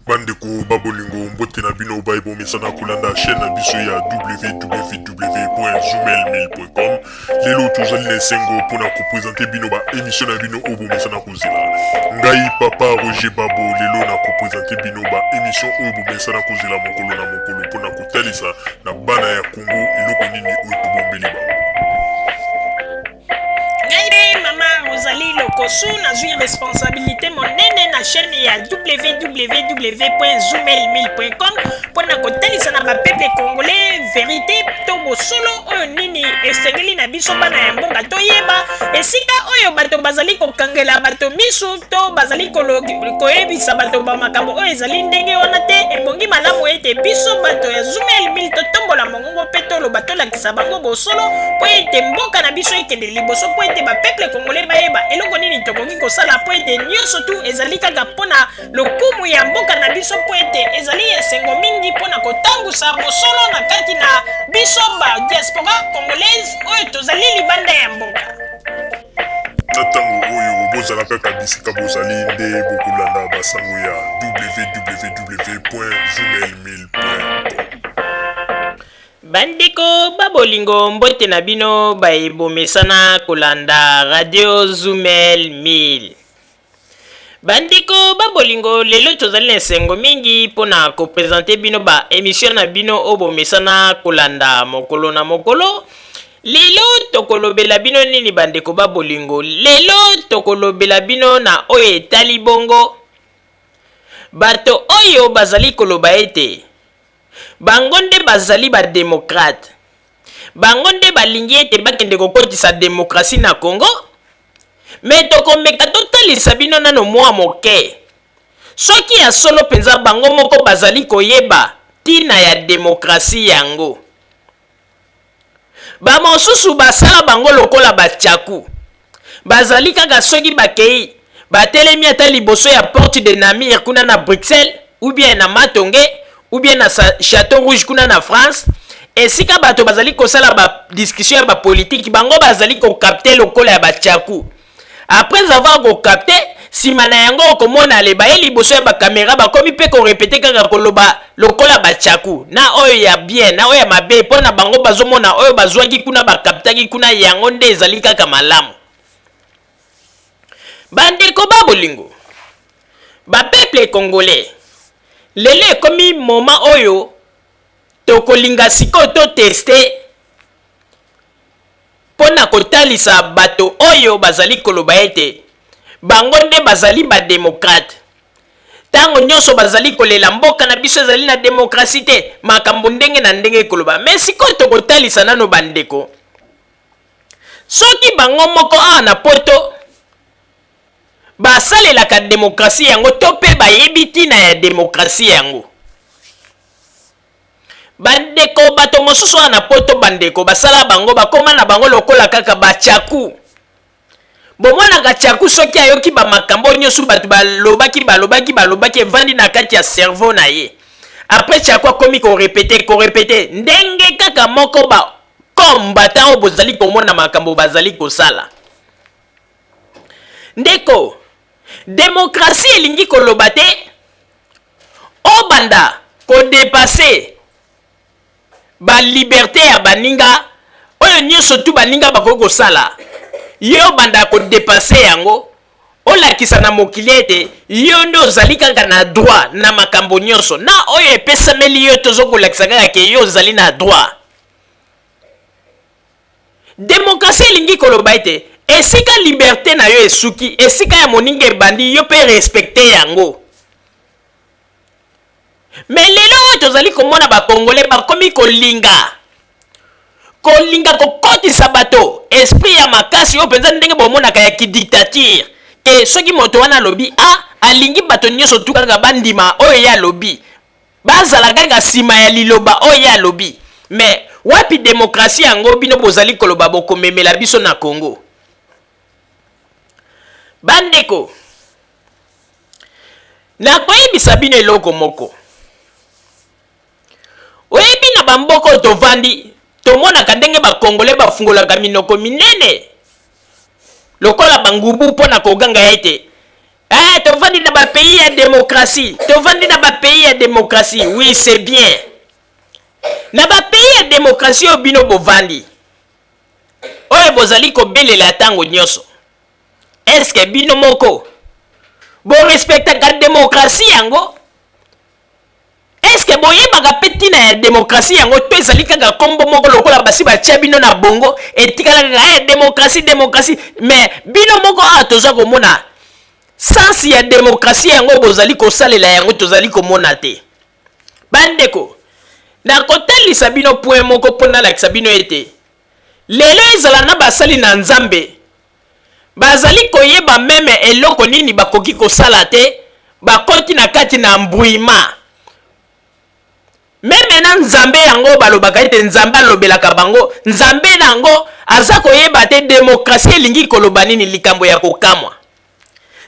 Bandeko babolingo mbote na bino baibo mesana kolanda chaîne na biso ya www.zumel1000.com. Lelo tozali na esengo mpona kopresente bino ba émission na bino oyo bomesana kozela. Ngai papa Roger Babo lelo na kopresente bino ba émission oyo bomesana kozela mokolo na mokolo mpona kotalisa na bana ya Congo eloko nini oyo tobombeli bango. Mama Rosalie Lokosu nazwi responsabilité monene na chaîne ya www.zumel1000.com mpona kotalisa na bapeple congolais vérité to bosolo oyo nini esengeli na biso bana ya mboka toyeba esika oyo bato bazali kokangela bato misu to bazali koyebisa bato bamakambo oyo ezali ndenge wana te. Ebongi malamu ete biso bato ya Zumel 1000 totombola mongongo mpe toloba tolakisa bango bosolo mpo ete mboka na biso ekende liboso mpo ete bapeple congolais bayeba eloko nini tokoki kosala mpo ete nyonso tu ezali kaka mpona lokumu ya mboka na biso mpo ete ezali esengo mingi mpona kotambusa bosolo na kati na biso ba diaspora congolaise oyo tozali libanda ya mboka. Na ntango oyo bozala kaka bisika bozali nde bokolanda basango ya www.zumel1000.com. Bandeko babolingo mbote na bino baebomesana kolanda radio Zumel 1000. Bandeko babolingo lelo tozali na esengo mingi mpona kopresente bino ba émission na bino obomesana kolanda mokolo na mokolo. Lelo tokolobela bino nini bandeko babolingo? Lelo tokolobela bino na oyo etali bongo bato oyo bazali koloba ete bango nde bazali bademokrate, bango nde balingi ete bakende kokotisa demokrasi na Congo. Me tokomeka totalisa bino nano mwa moke soki ya solo mpenza bango moko bazali koyeba tina ya demokrasi yango. Bamosusu basala bango lokola batyaku, bazali kaka soki bakei batelemi ata liboso ya porte de Namir kuna na Bruxelles ou bien na Matonge ou bien na Château Rouge kuna na France. Esika bato bazali kosala ba discussion ya ba politique bango bazali ko capter lokola ya batyaku. Après avoir ko capter sima na yango komona le baye liboso ya ba caméra bakomi pe ko répéter kaka koloba lokola batyaku na oyo ya bien na oyo ya mabe pona bango bazomona oyo bazwaki kuna ba captaki kuna yango nde ezali kaka malamu. Bandeko babolingo ba peuple congolais lelo ekomi moment oyo tokolinga siko to tester pona kotalisa bato oyo bazali koloba ete bango nde bazali bademokrate. Tango nyonso bazali kolela mboka na biso ezali na demokrasi te, makambo ndenge na ndenge koloba. Me siko tokotalisa nano bandeko, soki bango moko awa na poto basalelaka demokrasi yango to pe bayebi tina ya demokrasi yango. Bandeko bato mosusu na poto bandeko basala bango bakoma na bango lokola kaka batyaku. Bomona gatyaku soki ayoki ba makambo nyonso bato balobaki evandi na kati ya cerveau na ye. Après tyaku akomi ko répéter ndenge kaka moko ba kombata o bozali komona makambo bazali kosala. Ndeko demokrasi elingi koloba te obanda ko dépasser ba liberté ya baninga oyo nyonso tu baninga bakoko sala. Yo banda ko dépasser yango olakisa na mokili ete yo ndo ozali kaka na droit na makambo nyonso na oyo epesameli yo tozokolakisa kaka ke yo ozali na droit. Demokrasi elingi koloba ete esika liberté na yo esuki, esika ya moninga ebandi yo pe respecter yango. Mais lelo oyo tozali komona bakongole bakomi kolinga kokotisa bato esprit ya makasi oyo penza ndenge bomonaka ya kidictature ke soki moto wana lobi alingi bato nyonso tu kaka bandima oyo ya lobi bazala kaka sima ya liloba oyo ya lobi. Mais wapi demokrasi yango bino bozali koloba bokomemela biso na Congo? Bandeko nakoyebisa bino eloko moko. Oyebi na bamboko tovandi tomonaka ndenge bakongole bafungolaka minoko minene lokola bangubu mpona koganga ete tovandi na ba pays ya démocratie. Tovandi na ba pays ya démocratie. Oui, c'est bien. Na ba pays ya démocratie obino bovandi. Oye bozali ko belela tango nyoso. Est-ce que bino moko bo respecta ka démocratie yango? Est-ce que boyebaka peti na démocratie yango to ezali kaka kombo moko lokola basi batia bino na bongo etikala kaka démocratie mais bino moko toza komona sans ya démocratie yango bozali kosalela yango tozali komona te. Bandeko na kotalisa bino point moko pona lakisa bino ete lelo ezala na basali na nzambe bazali koyeba meme eloko nini bakoki kosala te bakoti na kati na mbwima. Meme na nzambe yango balobaka ete nzambe alobelaka bango nzambe nango aza koyeba te démocratie elingi koloba nini likambo ya kokamwa.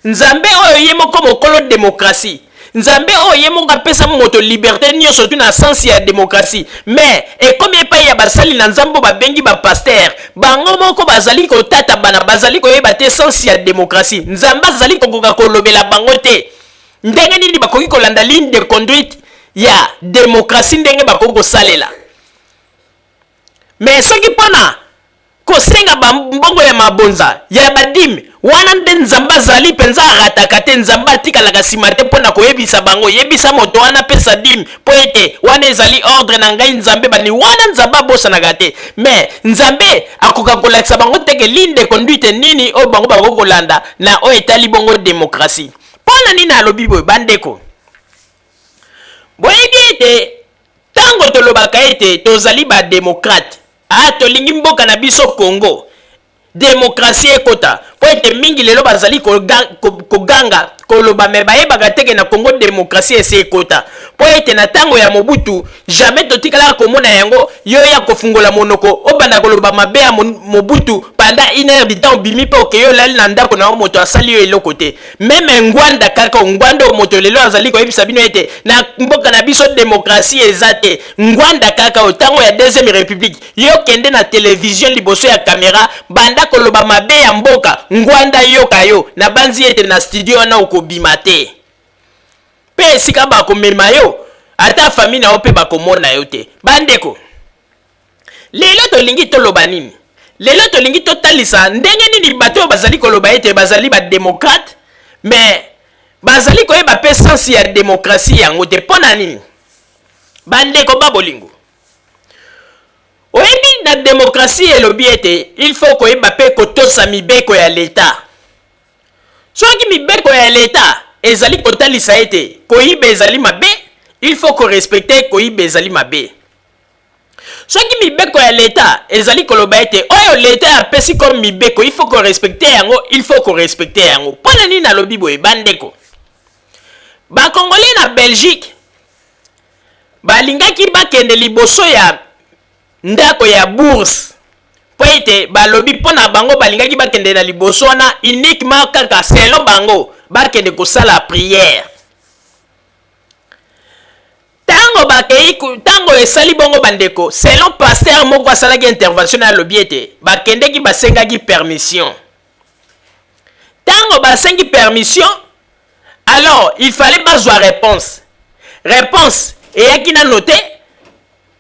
Nzambe oyo ye moko mokolo démocratie. Nzambe oyo ye moko apesa moto liberté nyonso tu na sens ya démocratie. Mais ekomi epai ya basali na nzambe babengi ba pasteur bango moko bazali kotata bana bazali koyeba te sens ya démocratie. Nzambe azali kokoka kolobela bango te ndenge nini bakoki kolanda ligne de conduite ya démocratie ndenge bakoki kosalela. Mais soki pona kosenga mbongo ya mabonza ya badime wana nde nzambe azali mpenza arataka te nzambe atikalaka nsima te mpona koyebisa bango yebisa moto wana pesa dime mpo ete wana ezali ordre na ngai nzambe bani wana nzambe abosanaka te. Mais nzambe akoka kolakisa bango teke ligne de conduite nini oyo bango bakoki kolanda na oyo etali bongo démocratie. Mpona nini alobi boye bandeko? Boyebi ete tango tolobaka ete tozali ba démocrate tolingi mboka na biso Congo démocratie ekota po ete mingi lelo bazali koganga koloba me bayebaka teke na Congo démocratie ese ekota po ete na tango ya Mobutu jamais totikalaka komona yango yo ya kofungola monoko obanda koloba mabe ya Mobutu pendant 1 heure du temps bimi pe okeyo lali na ndako na moto asali yo eloko te. Meme ngwanda kaka ngwanda moto lelo azali koyebisa bino ete na mboka na biso démocratie ezate ngwanda kaka otango ya deuxième république yo kende na télévision liboso ya caméra banda koloba mabe ya mboka ngwanda yoka yo na banzi ete na studio na okobima te pe esika bakomema yo ata famille na yo mpe bakomona yo te. Bandeko lelo tolingi toloba nini? Lelo tolingi totalisa ndenge nini bato oyo bazali koloba ete bazali ba démocrate mais bazali koyeba pe sens ya démocratie yango te. Mpona nini? Bandeko babolingo oyebi na démocratie elobi ete il faut koyeba pe kotosa mibeko ya l'État. Soki mibeko ya l'État ezali kotalisa ete koyiba ezali mabe il faut ko respecter koyiba ezali mabe. Soki mibeko ya l'État ezali koloba ete oyo l'État apesi comme mibeko il faut ko respecter yango il faut ko respecter yango. Mpona nini nalobi boye bandeko? Ba Congolais na Belgique balingaki bakende liboso ya ndako ya bourse po ete balobi mpona bango balingaki bakende na liboso wana uniquement kaka selon bango bakende kosala prière. Tango esali bongo bandeko selon pasteur moko asalaki intervention na lobi ete bakendeki basengaki permission. Tango basengi permission alors il fallait bazwa réponse eyaki na note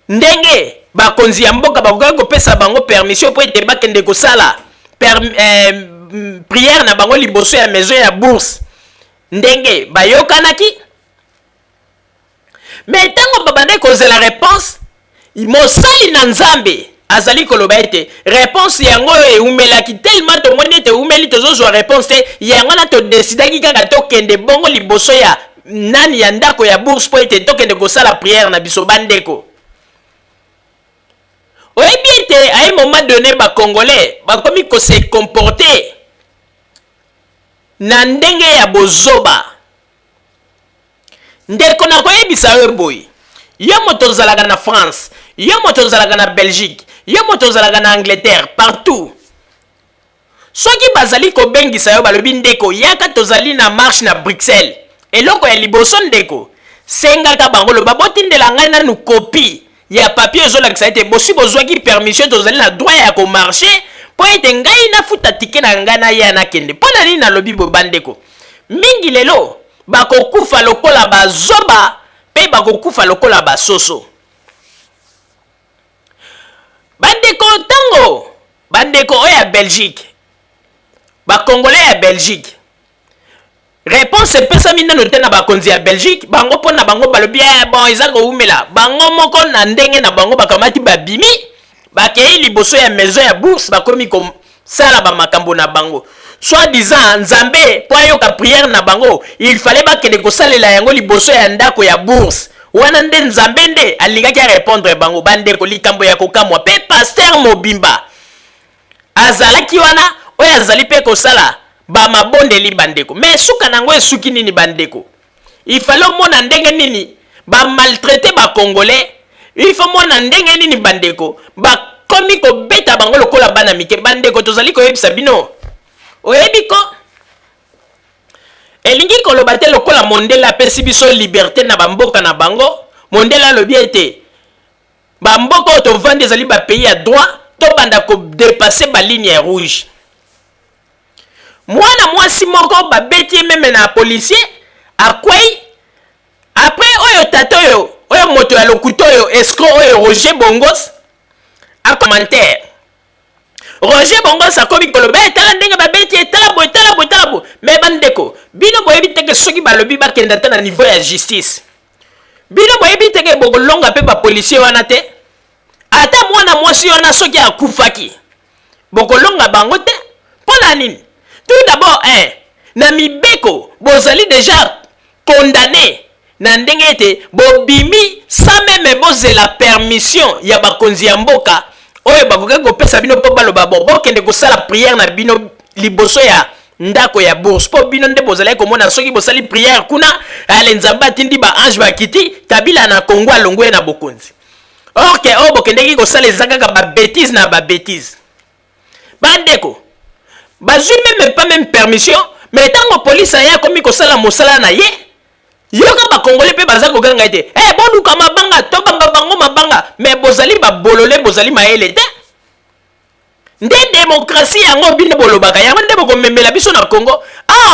ndenge bakonzi ya mboka bakoki kopesa bango permission po ete bakende kosala prière na bango liboso ya maison ya bourse ndenge bayokanaki. Mais tango babande kozela réponse mosali na nzambe azali koloba ete réponse yango eumelaki tellement tomoni ete eumeli tozozwa réponse te yango na todesidaki kaka tokende bongo liboso ya nani ya ndako ya bourse po ete tokende kosala prière na biso. Bandeko oyebi ete à un moment donné bacongolais bakomi kose comporter na ndenge ya bozoba. Ndeko na koyebisa yo boy yo moto ozalaka na France yo moto ozalaka na Belgique yo moto ozalaka na Angleterre partout soki bazali kobengisa yo balobi ndeko yaka tozali na marche na Bruxelles eloko ya liboso ndeko sengaka bango loba botindela ngai nanu copie ya papier ezolakisa ete bosi bozwaki permission tozali na droit ya komarche po ete ngai nafuta tike na ngai na ya nakende. Mpona nini nalobi bo bandeko? mingi lelo bakokufa lokola bazoba pe bakokufa lokola basoso. Bandeko oyo ya Belgique, bakongolais ya Belgique, réponse epesami nano te na bakonzi ya Belgique, bango mpo na bango balobi bon eza koumela bango moko na ndenge na bango bakamati babimi bakei liboso ya maison ya bourse bakomi kosala bamakambo na bango. Soit disant Nzambe po ayoka prière na bango, il fallait bakende kosalela yango liboso ya ndako ya bourse. Wana nde Nzambe nde alingaki a répondre bango. Bandeko likambo ya kokamwa pe Pasteur Mobimba azalaki wana oyo azali pe kosala bamabondeli bandeko. Mais suka nango esuki nini bandeko? Il fallait mona ndenge nini bamaltraité bakongolais. Il faut mona ndenge nini bandeko bakomi kobeta bango lokola bana mike. Bandeko tozali koyebisa bino oyebi ko elingi koloba te lokola mondela apesi biso liberté na bamboka na bango. Mondela alobi ete bamboka oyo tovandi ezali bapays ya droit tobanda kodepase baligne ya rouge. Mwana mwasi moko babeti meme na policier akwei après oyo tata oyo moto ya lokuto oyo escroc oyo Roger Bongos a commentaire. Roger Bongos akomi koloba etala ndenge babeti etala bo mais bandeko bino boyebi teke soki balobi bakenda te na niveau ya justice. Bino boyebi teke bokolonga pe bapolisier wana te. Ata mwana mwasi wana soki akufaki bokolonga bango te. Mpona nini? Tout d'abord na mibeko bozali déjà condamné na ndenge ete bobimi sans même bozela permission ya bakonzi ya mboka oyo bakoki kopesa bino mpo baloba bokende kosala prière na bino liboso ya ndako ya bourse mpo bino nde bozalaki komona soki bosali prière kuna ale Nzambe atindi baange bakiti Kabila na Kongo alongwe na bokonzi. Orke oyo bokendeki kosala eza kaka babétise na babétise. Bandeko bazwi même pas même permission mais ntango police aya komi kosala mosala na ye yoka bakongole pe baza koganga ete boluka mabanga tobanga bango mabanga mais bozali babolole bozali mayele te. Nde démocratie yango bino bolobaka yango nde bokomemela biso na Congo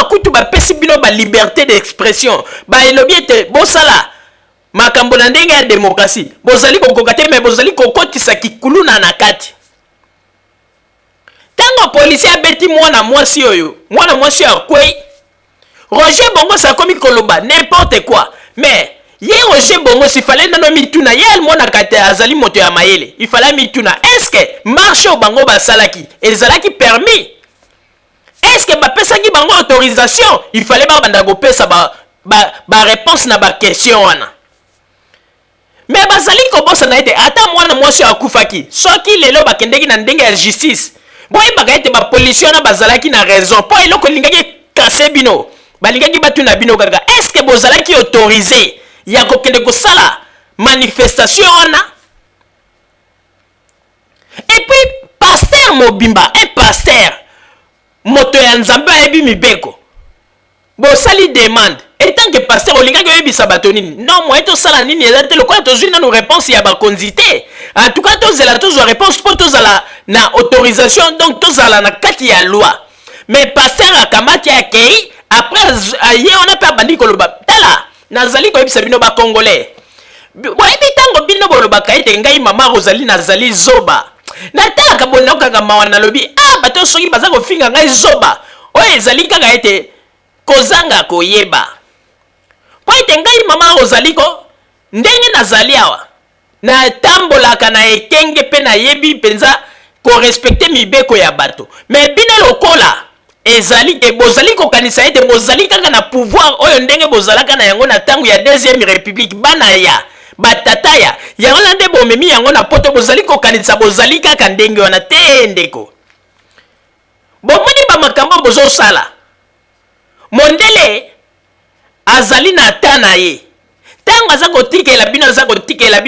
kutu bapesi bino liberté d'expression baelobi ete bosala makambo na ndenge ya démocratie bozali kokoka te mais bozali kokotisa kikuluna na kati. Tango policier abeti mwana mwasi oyo akwei Roger Bongos akomi koloba n'importe quoi mais ye Roger Bongos il fallait nano mituna ye mona kate azali moto ya mayele il fallait mituna est-ce que marche au bango basalaki ezalaki permis, est-ce que bapesaki bango autorisation il fallait banda kopesa ba réponse na ba question wana. Mais bazali kobosa na ete ata mwana mwasi akufaki soki lelo bakendeki na ndenge ya justice boyebaka ete bapolisi wana bazalaki na raison mpo eloko elingaki kase bino balingaki batuna bino kaka est-ce que bozalaki autorisé ya kokende kosala manifestation wana. Et puis Pasteur Mobimba pasteur moto ya Nzambe ayebi mibeko bosali demande etant que pasteur olingaki oyebisa bato nini non moi tosala nini eza te lokola tozwi nano réponse ya bakonzi te. En tout cas tozela tozwa réponse mpo tozala na autorisation donc tozala na kati ya loi. Mais pasteur akamati akei après ye wana pe abandi koloba tala nazali koyebisa bino bakongolais boyebi ntango bino bolobaka ete ngai mama Rosalie nazali zoba natalaka bonao kaka mawa nalobi bato soki baza kofinga ngai zoba oyo ezali kaka ete kozanga koyeba po ete ngai mama Rosalie ko ndenge nazali awa natambolaka na ekenge pe nayebi mpenza korespecte mibeko ya bato. Mais bino lokola ezali ke bozali kokanisa ete bozali kaka na pouvoir oyo ndenge bozalaka na yango na tango ya deuxième république bana ya batata ya yango na nde bomemi yango na poto bozali kokanisa bozali kaka ndenge wana te ndeko. Bomoni bamakambo bozosala mondele azali na ta na ye tango aza kotikela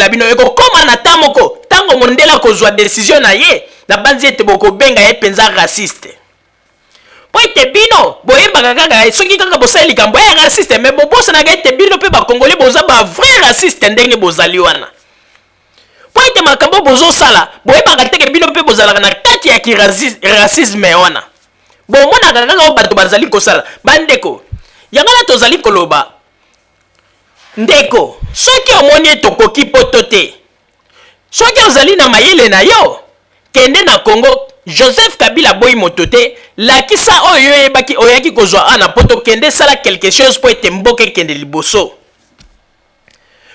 bino ekokoma na ta moko tango mondele akozwa décision na ye na banzi ete bokobenga ye mpenza raciste. Po ete bino boyebaka kaka soki kaka bosali likambo ya raciste mais bobosanaka ete bino mpe bakongole boza ba vrai raciste ndenge bozali wana. Po ete makambo bozosala boyebaka teke bino mpe bozalaka na kati ya racisme wana. bomona kaka bato bazali kosala bandeko yangana tozali koloba ndeko soki omoni tokoki poto te soki ozali na mayele na yo kende na Congo Joseph Kabila boyi moto te lakisa oyo yebaki oyaki kozwa ana poto kende sala quelque chose po ete mboka kende liboso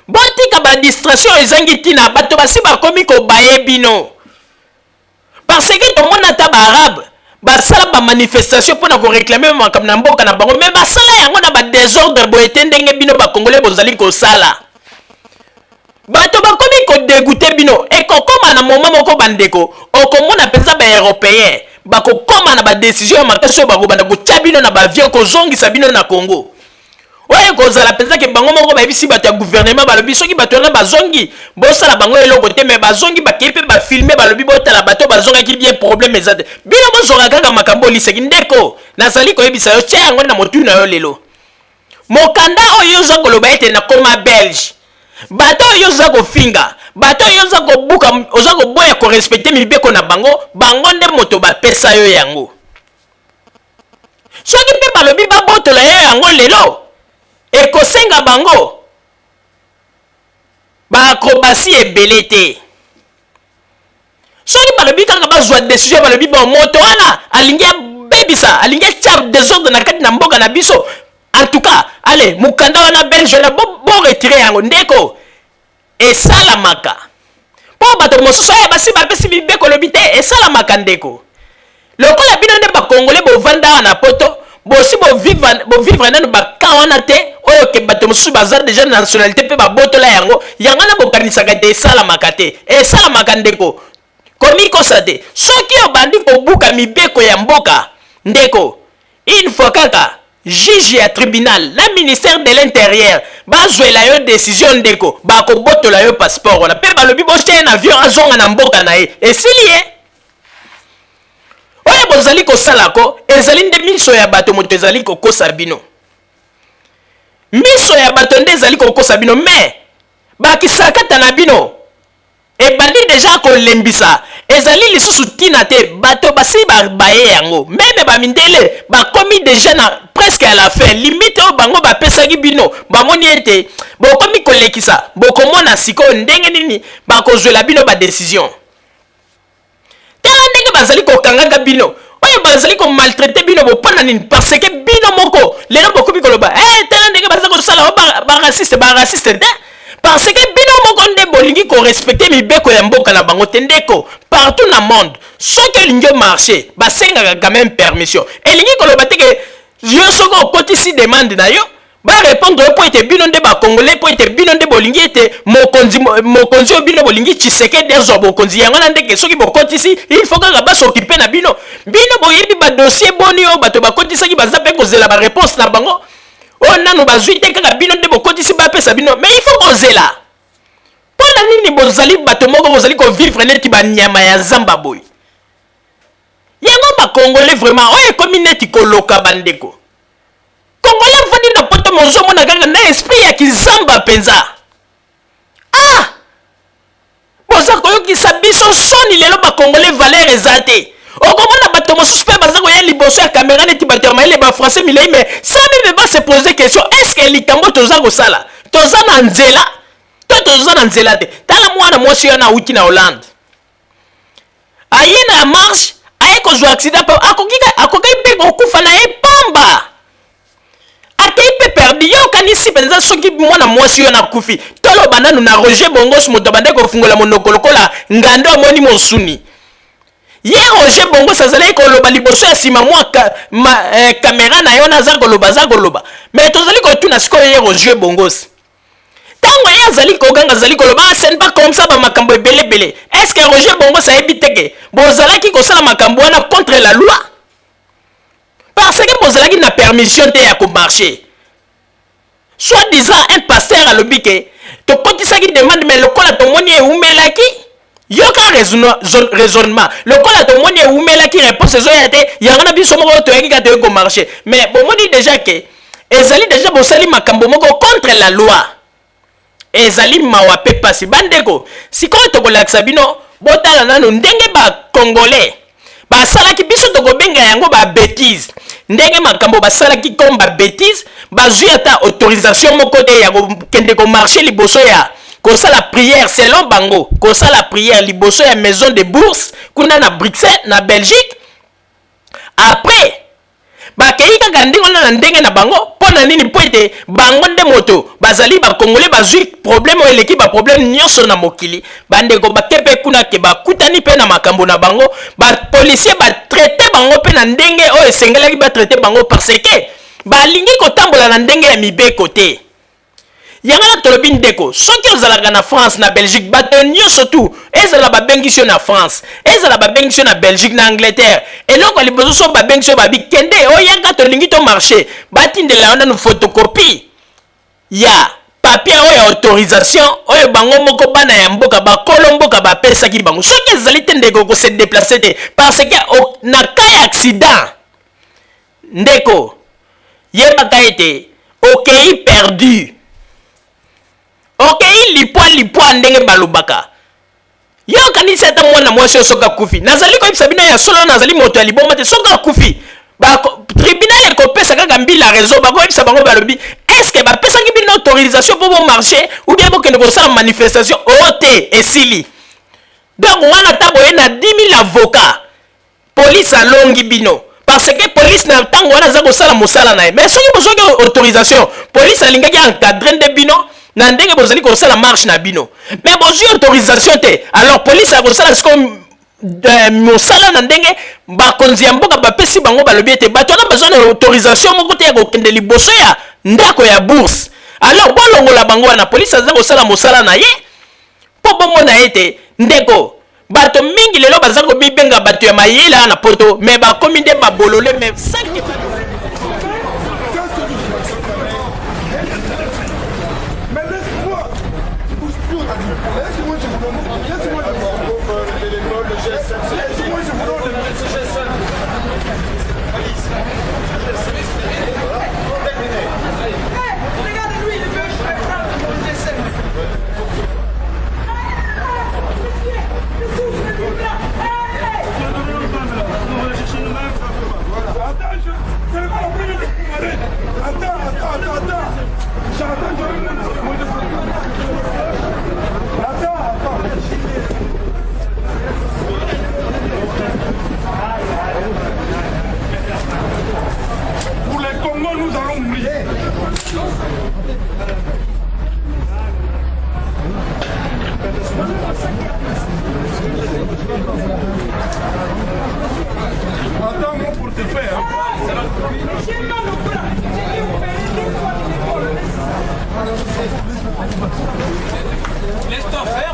botika ba distraction ezangi tina bato basi bakomi kobaye bino parce que tomona ta ba arabe basala ba manifestation pour na ko réclamer makambo na mboka na bango mais basala yango na ba désordre boye te ndenge bino ba congolais bozali kosala bato bakomi ko dégoûter bino ekokoma na moment moko bandeko okomona penza ba européen bakokoma na ba décision makasi oyo bakobanda kotia bino na ba avion kozongisa bino na Congo oyo kozala penza ke bango moko bayebisi bato ya gouvernement balobi soki bato wana bazongi bosala bango eloko te mais bazongi bakei mpe bafilme balobi botala bato bazongaki bien problème eza te bino bozonga kaka makambo oliseki ndeko nazali koyebisa yo tia yango na motu na yo lelo mokanda oyo oza koloba ete nakoma belge bato oyo oza kofinga bato oyo oza kobuka oza koboya korespecte mibeko na bango bango nde moto bapesa yo yango soki mpe balobi babotola yo yango lelo ekosenga bango baakrobasi ebele te soki balobi kaka bazwa décision balobi bon moto wana alingi abebisa alingi atia désordre na kati na mboka na biso en tout cas allez mukanda wana belge na bo retire yango ndeko esalamaka mpo bato mosusu oyo basi bapesi mibeko lobi te esalamaka ndeko lokola bino nde bakongole bovanda awa na poto bosi bovivre nano baka wana te oyo ke bato mosusu baza deja na nationalité mpe babotola yango yango na bokanisaka te esalamaka te esalamaka ndeko komikosa te soki obandi kobuka mibeko ya mboka ndeko une fois kaka juge ya tribunal na ministère de l'intérieur bazwela yo décision ndeko bakobotola yo passeport wana mpe balobi botia na avion azonga na mboka na ye esili ye oyo bozali kosalako ezali nde miso ya bato moto ezali kokosa bino miso ya bato nde ezali kokosa bino mais bakisakata na bino ebandi deja kolembisa ezali lisusu tina te bato basi baye yango meme bamindele bakomi deja na presque à la fin limite oyo bango bapesaki bino bamoni ete bokomi kolekisa bokomona sikoyo ndenge nini bakozwela bino badécision tala ndenge bazali kokangaka bino oyo bazali komaltraite bino bopona nini parce que bino moko lelo bokomi koloba tala ndenge baza kosala baraciste te parce que bino moko nde bolingi korespecte mibeko ya mboka na bango te ndeko partout na monde soki olingi omarché basengaka quand même permission elingi koloba te ke yo soki okotisi demande na yo barépondre po ete bino nde bakongolais po ete bino nde bolingi ete mokonzi oyo bino bolingi Tshisekedi azwa bokonzi yango na ndeke soki bokotisi il faut kaka basokipe na bino boyebi badossier boni oyo bato bakotisaki baza mpe kozela baréponse na bango oyo nanu bazwi te kaka bino nde bokotisi bapesa bino mais il faut kozela mpo na nini bozali bato moko bozali kovivre neti banyama ya zamba boye yango bakongolais vraiment oyo ekomi neti koloka bandeko kongolais avandi na poto mozomona kaka na esprit ya kizamba mpenza boza koyokisa biso soni lelo bakongolais valeur eza te okomona bato mosusu mpe baza koya liboso ya kamera neti bato ya mayele bafrançais milei mais ça meme base pose question est ce que likambo toza kosala toza na nzela to toza na nzela te tala mwana mwasi oyo auti na Hollande aye na marche aye kozwa accident mpe akoki mpe kokufa na ye pamba akei mpe perdi yo okanisi mpenza soki mwana mwasi oyo nakufi toloba nanu na Roger Bongos moto abande kofungola monoko lokola ngando amoni mosuni ye Roger Bongos azalaki koloba liboso ya nsima mwa kamera na yo naza koloba mais tozali kotuna sikoyo ye Roger Bongos ntango ye azali koganga azali koloba ce n'est pas comme ça bamakambo ebelebele est ce que Roger Bongos ayebi teke bozalaki kosala makambo wana contre la loi parce que bozalaki na permission te ya komarché soit disant un pasteur alobi ke tokotisaki demande mais lokola tomoni eumelaki yoka raisonnement lokola tomoni eumelaki réponse ezoya te yango na biso moko toyaki ka toyei komarché mais bomoni déjà ke ezali déjà bosali makambo moko contre la loi ezali mawa mpe pasi bandeko sikoyo tokolakisa bino botala nano ndenge bacongolais basalaki biso tokobenga yango ba bêtise ndenge makambo basalaki comme ba bêtise bazwi ata autorisation moko te ya kokende komarche liboso ya kosala prière selon bango kosala prière liboso ya maison de bourse kuna na Bruxelles na Belgique après bakei kaka ndenge na ndenge na bango pona nini po ete bango nde moto bazali bakongole bazwi problème eleki ba problème nyonso na mokili bandeko bakepe kuna ke bakutani pe na makambo na bango ba policier ba traiter bango pe na ndenge o esengelaki ba traiter bango parce que balingi kotambola na ndenge ya mibeko te yangana tolobi ndeko soki ozalaka na France na Belgique bato nyonso tu ezala babengi yo na France ezala babengi yo na Belgique na Angleterre eloko liboso so babengi yo babi kende oyanga tolingi to marché batindela onda no photocopie ya papier oyo autorisation oyo bango moko bana ya mboka bakolo mboka bapesaki bango soki ezali te ndeko ko se déplacer te parce que na cas accident ndeko yebaka ete okei perdu okei lipwa ndenge balobaka yo kanisa ta mwana mwasi soka kufi nazali ko ibisa bino ya solo nazali moto ya liboma te soka kufi ba tribunal ekopesa kaka mbila raison bako ibisa bango balobi est-ce que bapesaki bino autorisation pour bon marché ou bien bokende kosala manifestation ote esili donc wana tabo na 10 000 avocats police alongi bino parce que police na tango wana za kosala mosala na mais soki bozoki autorisation police alingaki encadrer de bino na ndenge bozali kosala marche na bino mais bozwi autorisation te alors police akosala siko mosala na ndenge bakonzi ya mboka bapesi bango balobi ete bato wana bazwa na autorisation moko te ya kokende liboso ya ndako ya bourse alors bolongola bango wana police aza kosala mosala na ye mpo bomona ete ndeko bato mingi lelo baza kobibenga bato ya mayele na poto mais bakomi nde babolole mais saki Laisse-toi faire,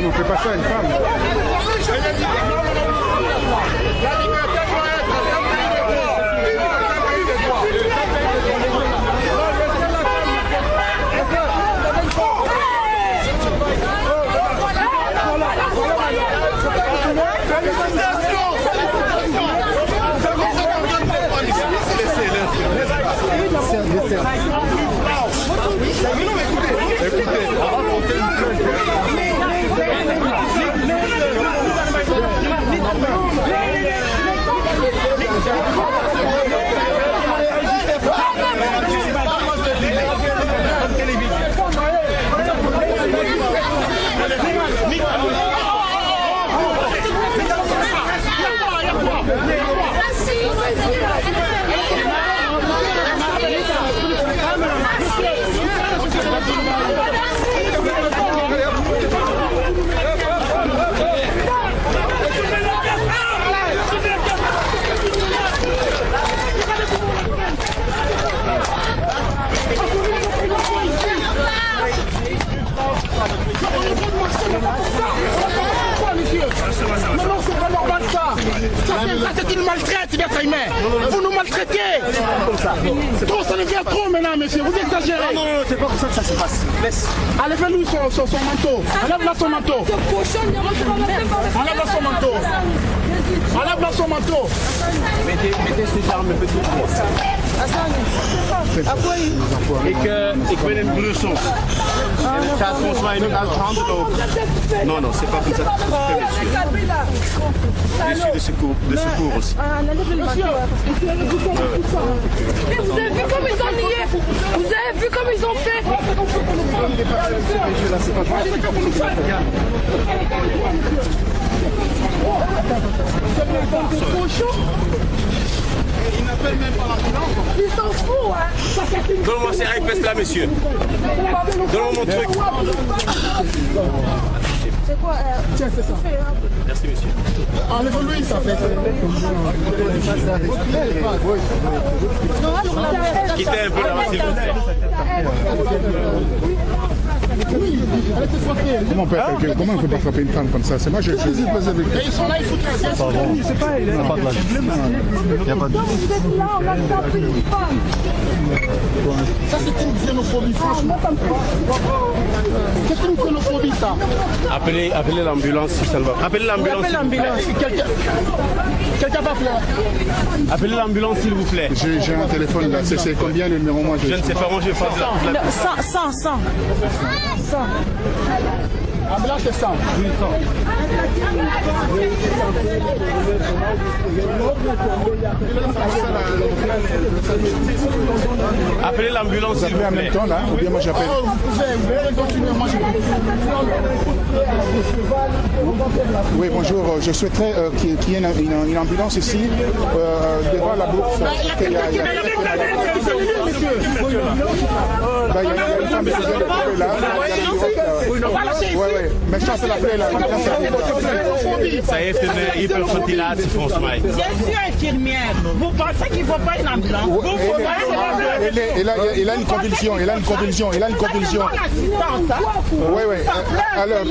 on fait pas ça à une femme. Alzheimer. Vous nous maltraitez. Trop, ça devient trop maintenant, monsieur. Vous exagérez. Non, c'est pas comme ça que ça se passe. Laisse. Allez, fais-nous son manteau. Enlève-la son manteau. Enlève-la son manteau. Enlève-la son manteau. Mettez ces armes petit. Ik ben een blusson. En het gaat volgens mij nu uit de handen lopen. Non, c'est pas comme ça. Monsieur de secours aussi. Vous avez vu comme ils ont nié. Vous avez vu comme ils ont fait. Il n'appelle même pas l'ambulance. Ils s'en foutent, hein. Donne-moi ces iPads là, monsieur. Donne-moi mon truc. C'est quoi Tiens, c'est ça. Merci, monsieur. Enlève-lui, ça fait. Quittez un peu là, s'il vous plaît. Comment on peut pas frapper une femme comme ça? C'est moi, je dis. Ils sont là, ils foutent la sieste. C'est pas elle. Il n'y a pas de Là, on a tapé une femme. Ça, c'est une xénophobie, franchement. Qu'est-ce que une xénophobie, ça? Appelez l'ambulance si ça ne va pas. Appelez l'ambulance. Quelqu'un va faire. Appelez l'ambulance s'il vous plaît. J'ai un téléphone là. C'est combien le numéro? Moi, Je ne sais pas, moi je vais faire de la... 100. Ambulance, c'est 100. Appelez l'ambulance s'il vous En plaît. même temps, là, ou bien moi j'appelle. Vous pouvez continuer, moi je... Oui, bonjour. Je souhaiterais qu'il y ait une ambulance ici, devant la bourse. Il y a une femme qui vient de tomber là. Oui, mais je pense que l'appeler là. Ça heeft een hyperventilatie volgens mij. Je suis infirmière. Vous pensez qu'il ne faut pas une ambulance? Il a une convulsion. Oui, alors,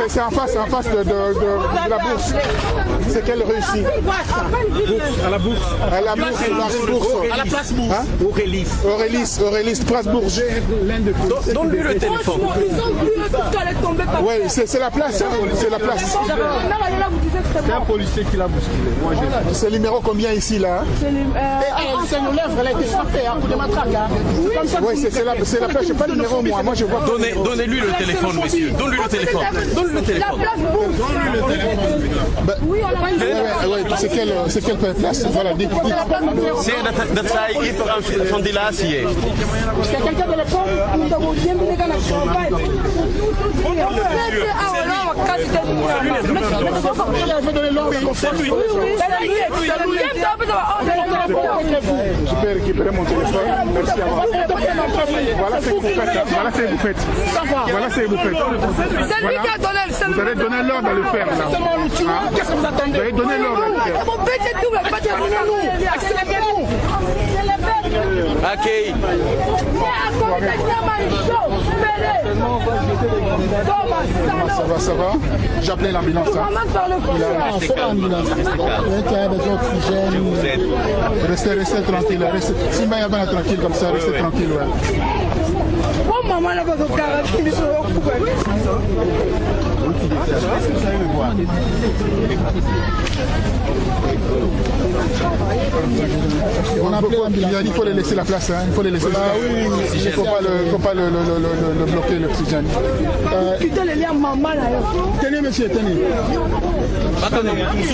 c'est en face de la bourse. C'est quelle rue ici? À la bourse. À la bourse. À la place bourse. Aurélis, place Bourges. Donne-lui le téléphone. Ils ont vu tout qu'elle est tombée par Oui, c'est la place. C'est la place. C'est un policier qui l'a bousculé. C'est le numéro combien ici là? C'est nos lèvres, elle a été frappée coup de matraque. Oui, c'est la place. Je n'ai pas le numéro moi. Moi je vois. Donnez-lui le téléphone, monsieur. Donne-lui le téléphone. Donne-lui le téléphone. la place Bourse. Oui, on a C'est quelle place? Voilà, dites. Zeg dat zij hyperventilatie heeft. Est-ce qu'il y a quelqu'un de l'époque? Je vais donner l'ordre. Je peux récupérer mon téléphone. Merci à vous. Voilà ce que vous faites. Voilà ce que vous faites. C'est lui qui a donné le Vous allez donner l'ordre à le faire là. Qu'est-ce que vous attendez? Vous allez donner l'ordre à le faire. Mon petit double, pas de accélérez-nous. Ok. Ça va. J'ai appelé l'ambulance. C'est l'ambulance. Il y a besoin d'oxygène. Restez tranquille. Si Maya va tranquille comme ça, restez tranquille. Bon, maman, elle va vous garantir. On a appelé l'ambulance. Il faut les laisser la place. Il faut les laisser. Il ne faut pas le bloquer l'oxygène. Putain, les liens, maman, là. Tenez, monsieur, tenez. Attendez,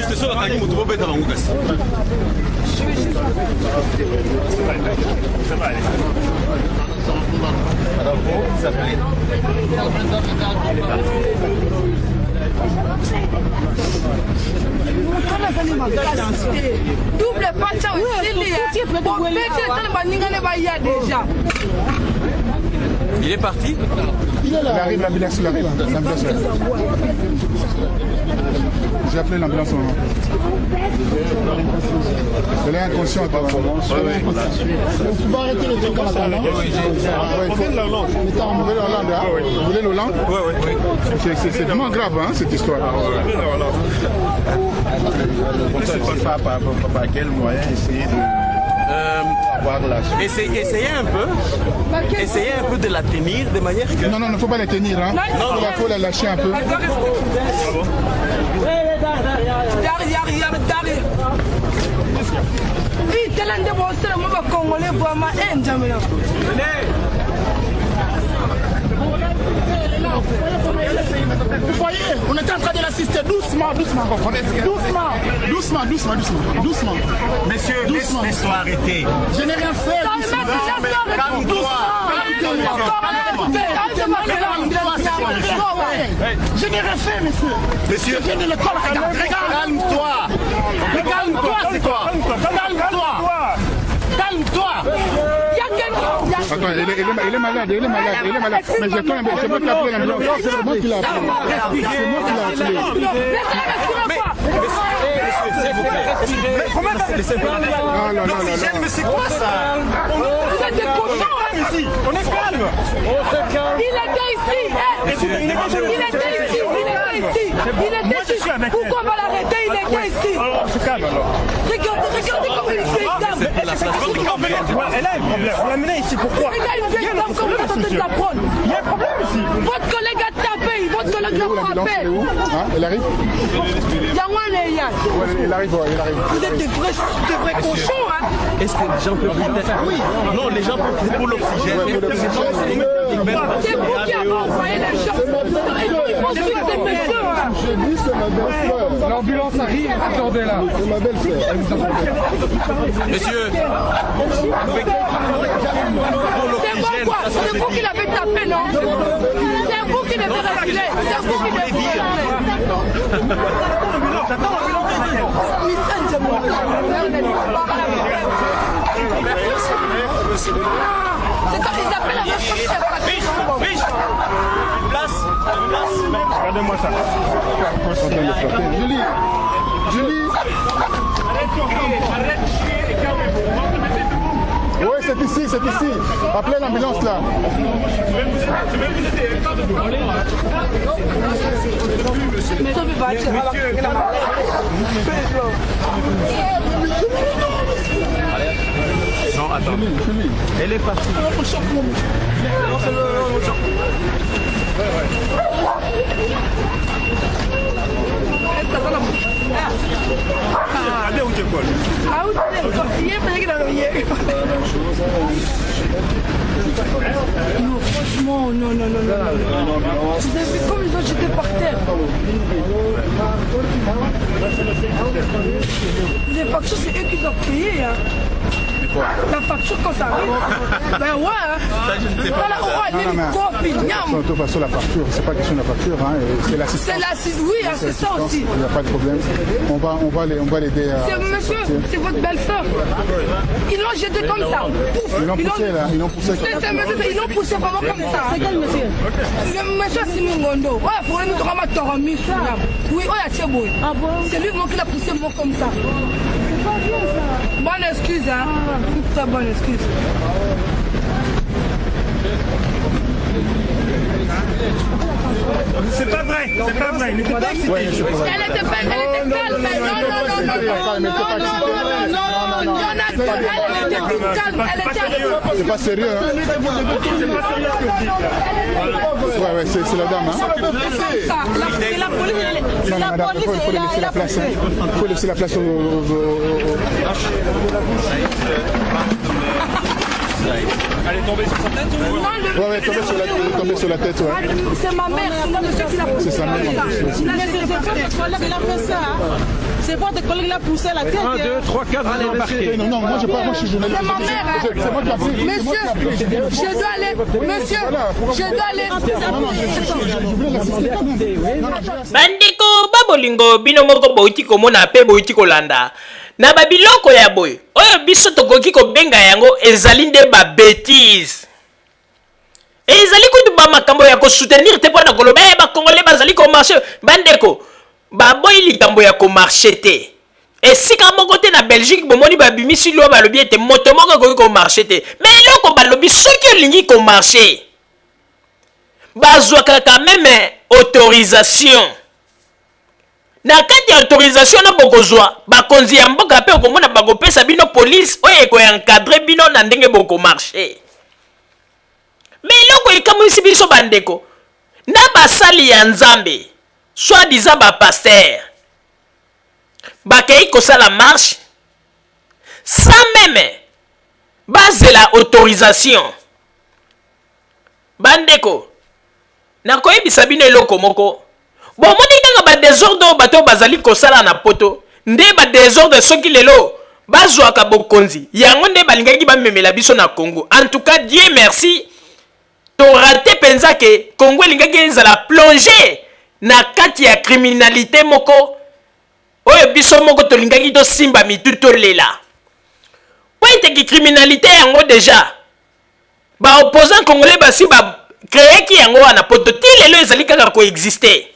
c'est ça, la guimauve, tu vas bête à l'anglaise. Double pacha aussi, bon, déjà. Il est parti? Il est là. Il arrive, l'ambulance, il arrive. L'ambulance, il arrive. J'ai appelé l'ambulance. Elle est inconsciente. Tu vas arrêter le truc en attendant. Vous voulez l'Hollande, hein? Vous voulez l'Hollande? Oui. C'est vraiment grave, hein, cette histoire. On ne sait pas par quel moyen essayer de... Essayez un peu de la tenir de manière que... Non, il ne faut pas la tenir. Hein. Il faut la lâcher un peu. Vous voyez, on est en train de l'assister doucement. Doucement. Messieurs, laisse-toi arrêter. Je n'ai rien fait. Je n'ai rien fait, monsieur. Monsieur, je viens de l'école, regarde. Calme-toi, c'est quoi? Calme-toi. Attends, il est malade. Mais je peux t'appeler l'ambulance. C'est moi qui l'ai appelé. L'oxygène, mais c'est quoi ça? Vous êtes des cochons, hein, ici. On est calme. Il était ici. Pourquoi on va l'arrêter? Il était ici. Alors, on se calme alors. Regardez comment il fait. Elle a un problème. On l'a mené ici, pourquoi? Il y a une vieille dame comme ça de la prendre. Il y a un problème ici. Votre collègue a tapé, votre collègue l'a frappé. Elle arrive? Il arrive. Vous êtes des vrais cochons, hein? Est-ce que les gens peuvent Oui. Non, les gens peuvent pour l'oxygène. C'est vous qui avez envoyé les gens. Il faut suivre ces messieurs, hein. Je dis c'est ma belle-sœur. L'ambulance arrive, attendez-là. C'est ma belle-sœur. Monsieur, C'est bon quoi? C'est vous qui l'avez tapé, non? C'est vous qui l'avez réglé. C'est vous qui l'avez réglé. C'est quand ils appellent la Biche. Place. Regardez-moi ça. Julie. Oui, c'est ici. Appelez l'ambulance là. Jean, attends. Elle est partie. Regardez où tu es. Non, franchement, non. Vous avez vu comme ils ont jeté par terre. Les factures, c'est eux qui doivent payer. Hein. La facture quand ça arrive. Ben ouais. Hein. Ça, je ne sais pas. La De toute façon, la facture, c'est pas question de la facture, hein, c'est l'assistance. C'est l'assistance, oui, hein, c'est ça aussi. Il n'y a pas de problème. On va l'aider à... Monsieur, c'est votre belle-sœur. Ils l'ont jeté comme ça. Ils l'ont poussé là, ils l'ont poussé. Ils l'ont poussé vraiment comme ça. C'est quel monsieur? Le monsieur Simon Gondo. Ouais, pour nous, on va Torami. Oui, oh, c'est beau. C'est lui qui l'a poussé moi comme ça. Bonne excuse, hein. Très bonne excuse. C'est pas vrai. Elle était calme. C'est pas sérieux, hein. Ouais, c'est la dame, hein. C'est la police. Non, madame, il faut laisser la place. Il faut laisser la place aux... Elle est tombée sur sa tête ou... Ouais, tombée sur la tête, ouais. C'est ma mère, c'est mon monsieur qui l'a poussé. C'est sa mère, en plus. C'est votre collègue qui l'a poussé la tête. 1, 2, 3, 4, vous embarquez. Non, moi je suis journaliste. C'est ma mère, hein. C'est moi qui ai appelé. Monsieur, je dois aller. Monsieur, je dois aller. Je voulais l'assister quand même. bandeko babolingo bino moko bouti komona pe bouti kolanda na babiloko ya boy oyo biso tokoki kobenga yango ezali nde ba bêtise ezali kutu bamakambo ya kosoutenir te mpo na koloba bakongole bazali komarche bandeko baboyi likambo ya komarche te esika moko te na Belgique bomoni babimisi lwa balobi ete moto moko akoki komarche te me eloko balobi soki olingi komarche bazwaka quand même autorisation na kati ya autorisation na bokozwa bakonzi ya mboka mpe okomona bakopesa bino police oyo ekoencadre bino na ndenge bokomarche me eloko ekamwisi biso bandeko na basali ya nzambe soi-disant bapaster bakei kosala marche sans même bazela autorisation bandeko nakoyebisa bino eloko moko bomoni kaka badésordre oyo bato bazali kosala na poto nde badésordre soki lelo bazwaka bokonzi yango nde balingaki bamemela biso na Congo. En tout cas Dieu merci torate penza ke Congo elingaki ezala plongé na kati ya criminalité moko oyo biso moko tolingaki tosimba mitu tolela po eteki criminalité yango déjà baopposant congolais basi bakreaki yango wana poto ti lelo ezali kaka koexiste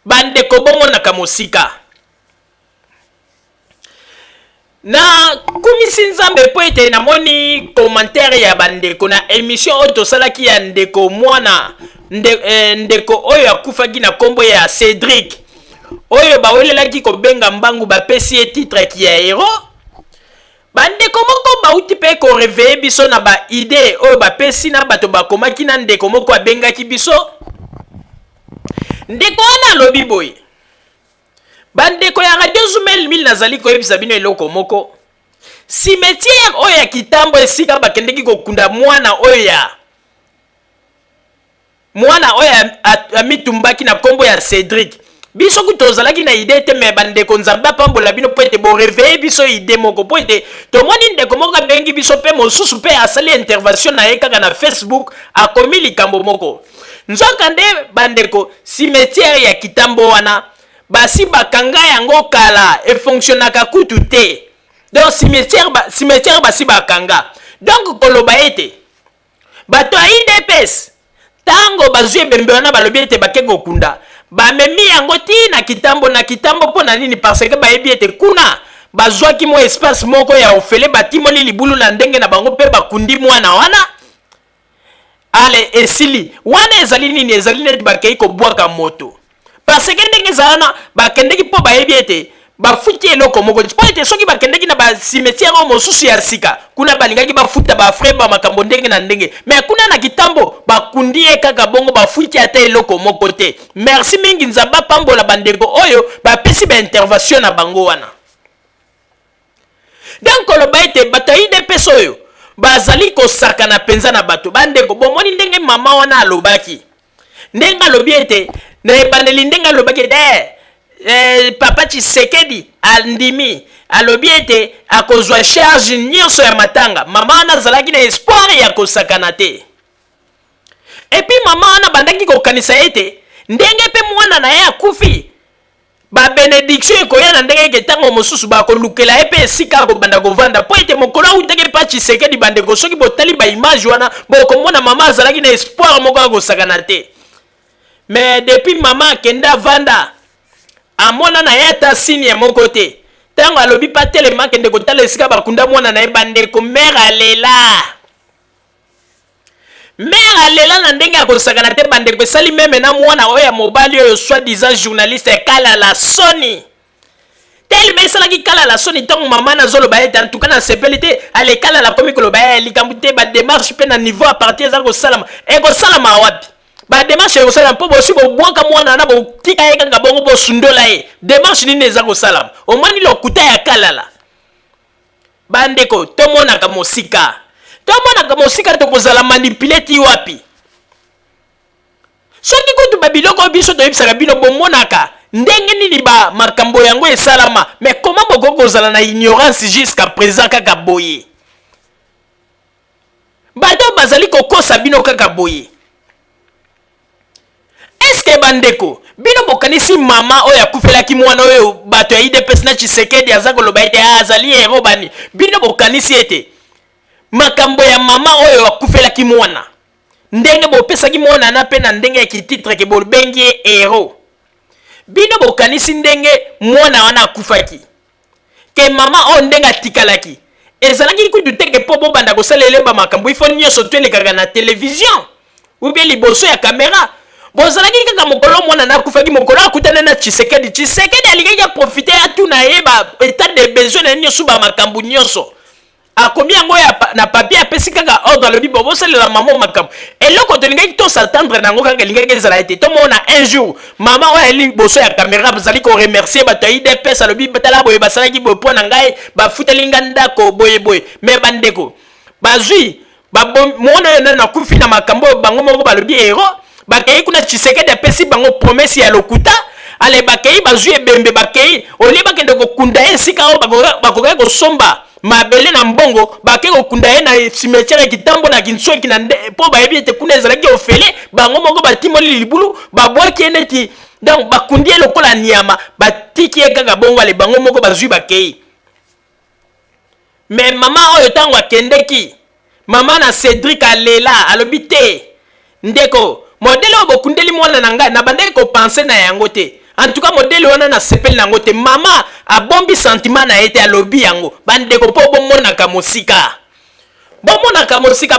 bandeko bomonaka mosika na kumisi nzambe po ete namoni commentaire ya bandeko na émission oyo tosalaki ya ndeko mwana ndeko oyo akufaki na kombo ya Cédric oyo bawelelaki kobenga mbangu bapesi ye titre ki ya hero bandeko moko bauti pe ko réveiller biso na ba idée oyo bapesi na bato bakomaki na ndeko moko abengaki biso ndeko wana alobi boye bandeko ya radio Zoumel 1000 nazali koyebisa bino eloko moko cimetière oyo ya Kitambo esika bakendeki kokunda mwana oyo amitumbaki na kombo ya Cédric biso kutozalaki na idée te me bandeko nzambe apambola bino po ete boréveille biso idée moko po ete tomoni ndeko moko abengi biso mpe mosusu mpe asali intervention na ye kaka na Facebook akomi likambo moko nzoka nde bandeko cimetière ya Kitambo wana basi bakanga yango kala efonctionnaka kutu te donc cimetière basi bakanga donc koloba ete bato ya IDPS tango bazwi ebembe wana balobi ete bake kokunda bamemi yango ti na Kitambo mpo na nini parce que bayebi ete kuna bazwaki mo espace moko ya ofele batimoli libulu na ndenge na bango mpe bakundi mwana wana ale esili wana ezali nini ezali neti bakei kobwaka moto parce que ndenge ezalana bakendeki mpo bayebi ete bafuti eloko moko po ete soki bakendeki na bacimetière oyo mosusu ya sika kuna balingaki bafuta bafrai bamakambo ndenge na ndenge me kuna na Kitambo bakundi ye kaka bongo bafuti ata eloko moko te merci mingi nzambe apambola bandeko oyo bapesi baintervention na bango wana donc koloba ete bato ya IDPS oyo bazali kosakana penza na bato bandeko bomoni ndenge mama wana alobaki ndenge alobi ete na ebandeli ndenge alobaki ete papa Tshisekedi andimi alobi ete akozwa charge nyonso ya matanga mama wana azalaki na espoir ya kosakana te epuis mama wana bandaki kokanisa ete ndenge mpe mwana na ye akufi babenediction ekoya na ndenge eke ntango mosusu bakolukela ye mpe esika akobanda kovanda po ete mokolo autaki pa Tshisekedi bandeko soki botali baimage wana bokomona mama azalaki na espoir moko ya kosakana te mais depuis mama akende avanda amona na ye ata sini ya moko te ntango alobi pa telema akende kotala esika bakunda mwana na ye bandeko mare alela na ndenge ya kosakana te bandeko esali meme na mwana oyo ya mobali oyo soi-disant journaliste ekalala soni telema esalaki kalala soni ntango mama nazoloba ete en tout cas na sepeli te alekalala komi koloba ye likambo te bademarche mpe na niveau aparti eza kosalama ekosalama wapi bademarche ekosalama mpo bosi bobwaka mwana wana botika ye kaka bongo bosundola ye demarche nini eza kosalama omoni lokuta ya kalala bandeko tomonaka mosika tokozala manipule ti wapi soki kutu babiloko biso toyebisaka bino bomonaka ndenge nini makambo yango esalama mais comment bokoki kozala na ignorance jusqu'à présent kaka boye bato bazali kokosa bino kaka boye eske bandeko bino bokanisi mama oyo akufelaki mwana oyo bato ya IDPS na Tshisekedi aza koloba ete azali hero bani bino bokanisi ete makambo ya mama oyo akufelaki mwana ndenge bopesaki mwana na pe na ndenge ya kititre ke bobengi héros bino bokanisi ndenge mwana wana akufaki ke mama o ndenge atikalaki ezalaki kudu teke po bobanda kosalela ba makambo ifo nyonso twelekaka na télévision ou bien liboso ya caméra bozalaki kaka mokolo mwana na akufaki mokolo akutana na Tshisekedi alingaki aprofite ya tuna ye ba état de besoin na nyonso ba makambo nyonso akomi yango na papier apesi kaka ordre alobi bobosalela mama makambo eloko tolingaki tosatendre nango kaka elingaki ezala ete tomona un jour mama oyo ali liboso ya caméra bazali koremercier bato ya IDPS alobi tala boye basalaki boye mpo na ngai bafuteli nga ndako boyeboye me bandeko bazwi mwana oyo nani akufi na makambo oyo bango moko balobi héros bakei kuna Tshisekedi apesi bango promese ya lokuta ale bakei bazwi ebembe bakei olie bakende kokunda ye esika oyo bakokaki kosomba mabele na mbongo bake kokunda ye na cimetière kitambo na kinsoki na po bayebi ete kuna ezalaki ofele bango moko batimoli libulu babwaki ye neti donc bakundi ye lokola nyama batiki ye kaka bongo ale bango moko bazwi bakei me mama oyo ntango akendeki mama na Cédric alela alobi te ndeko modele oyo bokundeli mwana na ngai nabandaki kopense na yango te en tout cas modele wana na sepeli nango te mama abombi sentiment na ye te alobi yango bandeko mpo bomonaka mosika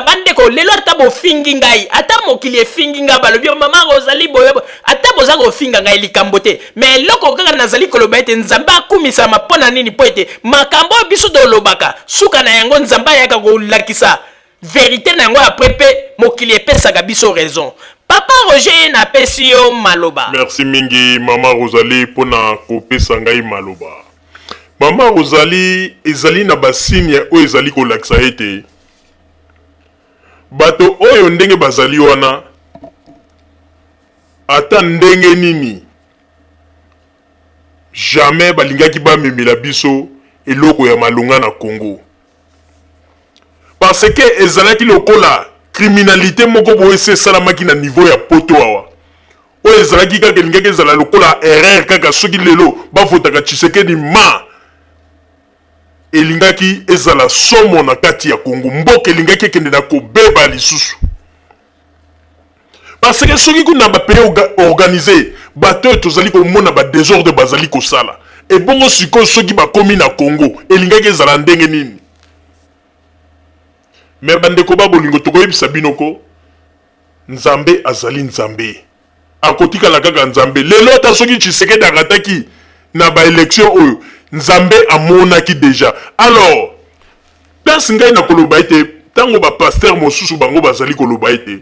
bandeko lelo ata bofingi ngai ata mokili efingi ngai balobi mama ozali boye ata boza kofinga ngai likambo te me eloko kaka nazali koloba ete nzambe akumisama mpo na nini mpo ete makambo oyo biso tolobaka suka na yango nzambe ayaka kolakisa verité na yango apres mpe mokili epesaka biso raison. Papa Roger na pesi yo maloba. Merci mingi Mama Rosalie pona kopesa ngai maloba. Mama Rosalie ezali na basigne oyo ezali kolakisa ete bato oyo ndenge bazali wana ata ndenge nini jamais balingaki bamemela biso eloko ya malunga na Congo. Parce que ezalaki lokola criminalité moko boye se salamaki na niveau ya poto awa. Oyo ezalaki kaka elingaki ezala lokola erreur kaka soki lelo bavotaka Tshisekedi ma elingaki ezala somo na kati ya Congo. Mboka elingaki ekende na kobeba lisusu. Parce que soki kuna ba pays organisé bato tozali komona ba désordre bazali kosala. Et bongo siko soki bakomi na Congo elingaki ezala ndenge nini. Mais bandeko ba bolingo tokoyebisa binoko Nzambe azali Nzambe. Akotika la kaka Nzambe. Lelo ata soki Tshisekedi akataki na ba élection oyo Nzambe amonaki déjà. Alors, place ngai na koloba ete tango ba pasteur mosusu bango bazali koloba ete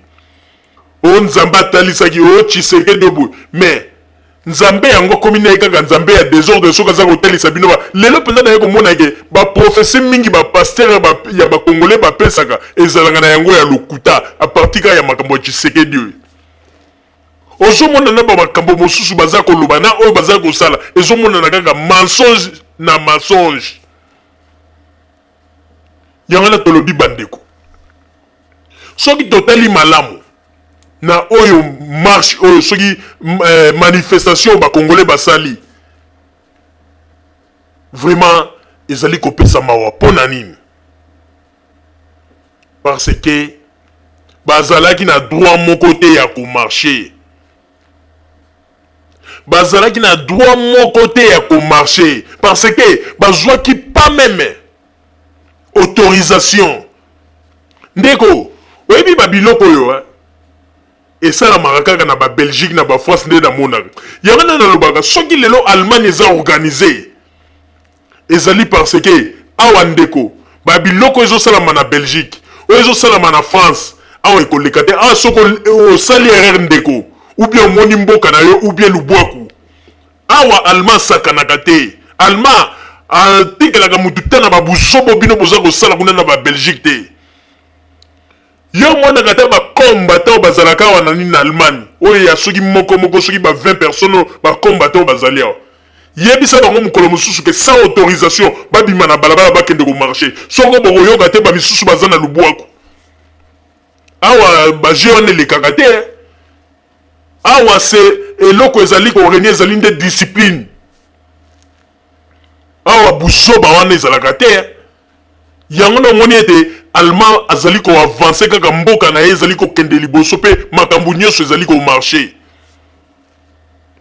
o Nzambe atalisaki o Tshisekedi obo. Mais Nzambe yango komina kaka Nzambe ya désordre soka za kotalisa bino ba lelo penza na yeko mona ke ba professeur mingi ba pasteur ya ba congolais ba pesaka ezalanga na yango ya lokuta a partir ya makambo Tshisekedi ozomona na ba makambo mosusu baza koloba na oyo baza kosala ezomona na kaka mensonge na mensonge yango na tolobi bandeko soki totali malamu na oyo marche oyo soki manifestation ba congolais basali vraiment ezali kopesa mawa pona nini parce que bazalaki na droit moko te ya ko marcher bazalaki na droit moko te ya ko marcher parce que bazwaki pas même autorisation ndeko oyebi ba biloko yo et ça la marakaka na ba Belgique na ba France nde na monaka yanga na lobaka soki lelo Allemagne eza organisé ezali parce que awa ndeko ba biloko ezo salama na Belgique ezo salama na France awa ekoleka te awa soko osali erreur ndeko ou bien moni mboka na yo ou bien lubwaku awa Allemand sakanaka te Allemand atikelaka mutu te na babuzobo bino boza kosala kuna na ba Belgique te yo mwana kata ba combattant bazalaka wana ni na Allemagne oyo ya soki moko soki ba 20 personnes ba combattant bazali awa yebisa bango mukolo mususu ke sans autorisation babima na balabala bakende ko marcher soko boko yoka te ba misusu bazana lubwaku awa ba jeune le kakate awa c'est eloko ezali ko renier ezali nde discipline awa buzoba wana ezalaka te yango na moni ete allemand azali ko avancer kaka mboka na ye ezali ko kende liboso pe makambo nyonso ezali ko marcher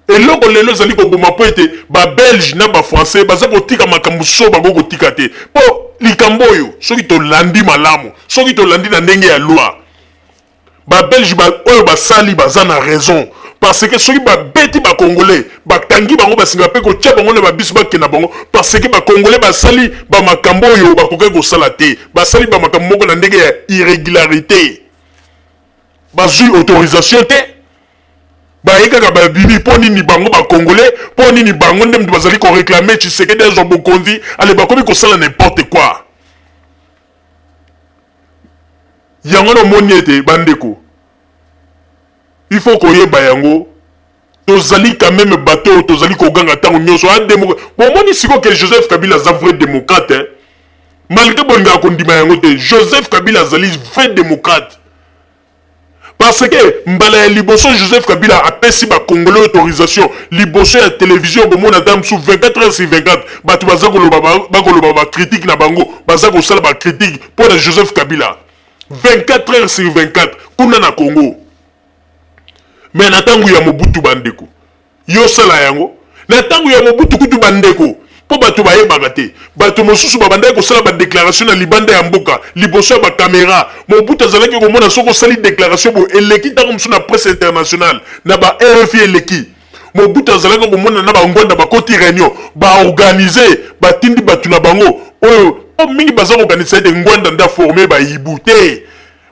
eloko lelo ezali ko boma po ete ba belge na ba français baza kotika makambo so bango kotika te po likambo oyo soki tolandi malamu soki tolandi na ndenge ya loi ba belge oyo basali baza na raison parce que soki babeti ba congolais batangi bango basinga pe kotia bango na babiso bakenda bango parce que ba congolais basali ba makambo oyo bakoki kosala te basali ba makambo moko na ndenge ya irrégularité bazwi autorisation te bayekaka babibi mpo nini bango ba congolais mpo nini bango nde mutu bazali koréclame Tshisekedi azwa bokonzi ale bakomi kosala n'importe quoi yango nomoni ete bandeko il faut koyeba yango tozali quand même bateau tozali koganga ntango nyonso bomoni siko ke Joseph Kabila aza vrai démocrate hein? Malgré bolingaka kondima yango te Joseph Kabila azali vrai démocrate parce que mbala ya liboso Joseph Kabila apesi ba congolais autorisation liboso ya télévision bomona dame sous 24 heures sur 24 bato baza koloba ba critique na bango baza kosala ba critique pour Joseph Kabila 24 heures sur 24 kuna na Congo. Mais na tangu ya Mobutu bandeko yo sala yango na tangu ya Mobutu kutu bandeko po bato bayebaka te bato mosusu babandaki kosala ba déclaration na libanda ya mboka liboso ya ba caméra Mobutu azalaki komona soko sali déclaration bo eleki tango mosusu na presse internationale na ba RFI eleki Mobutu azalaki komona na ba ngonda bakoti réunion ba organiser batindi batu na bango oyo o mingi baza organiser de ngonda nda former ba yibu te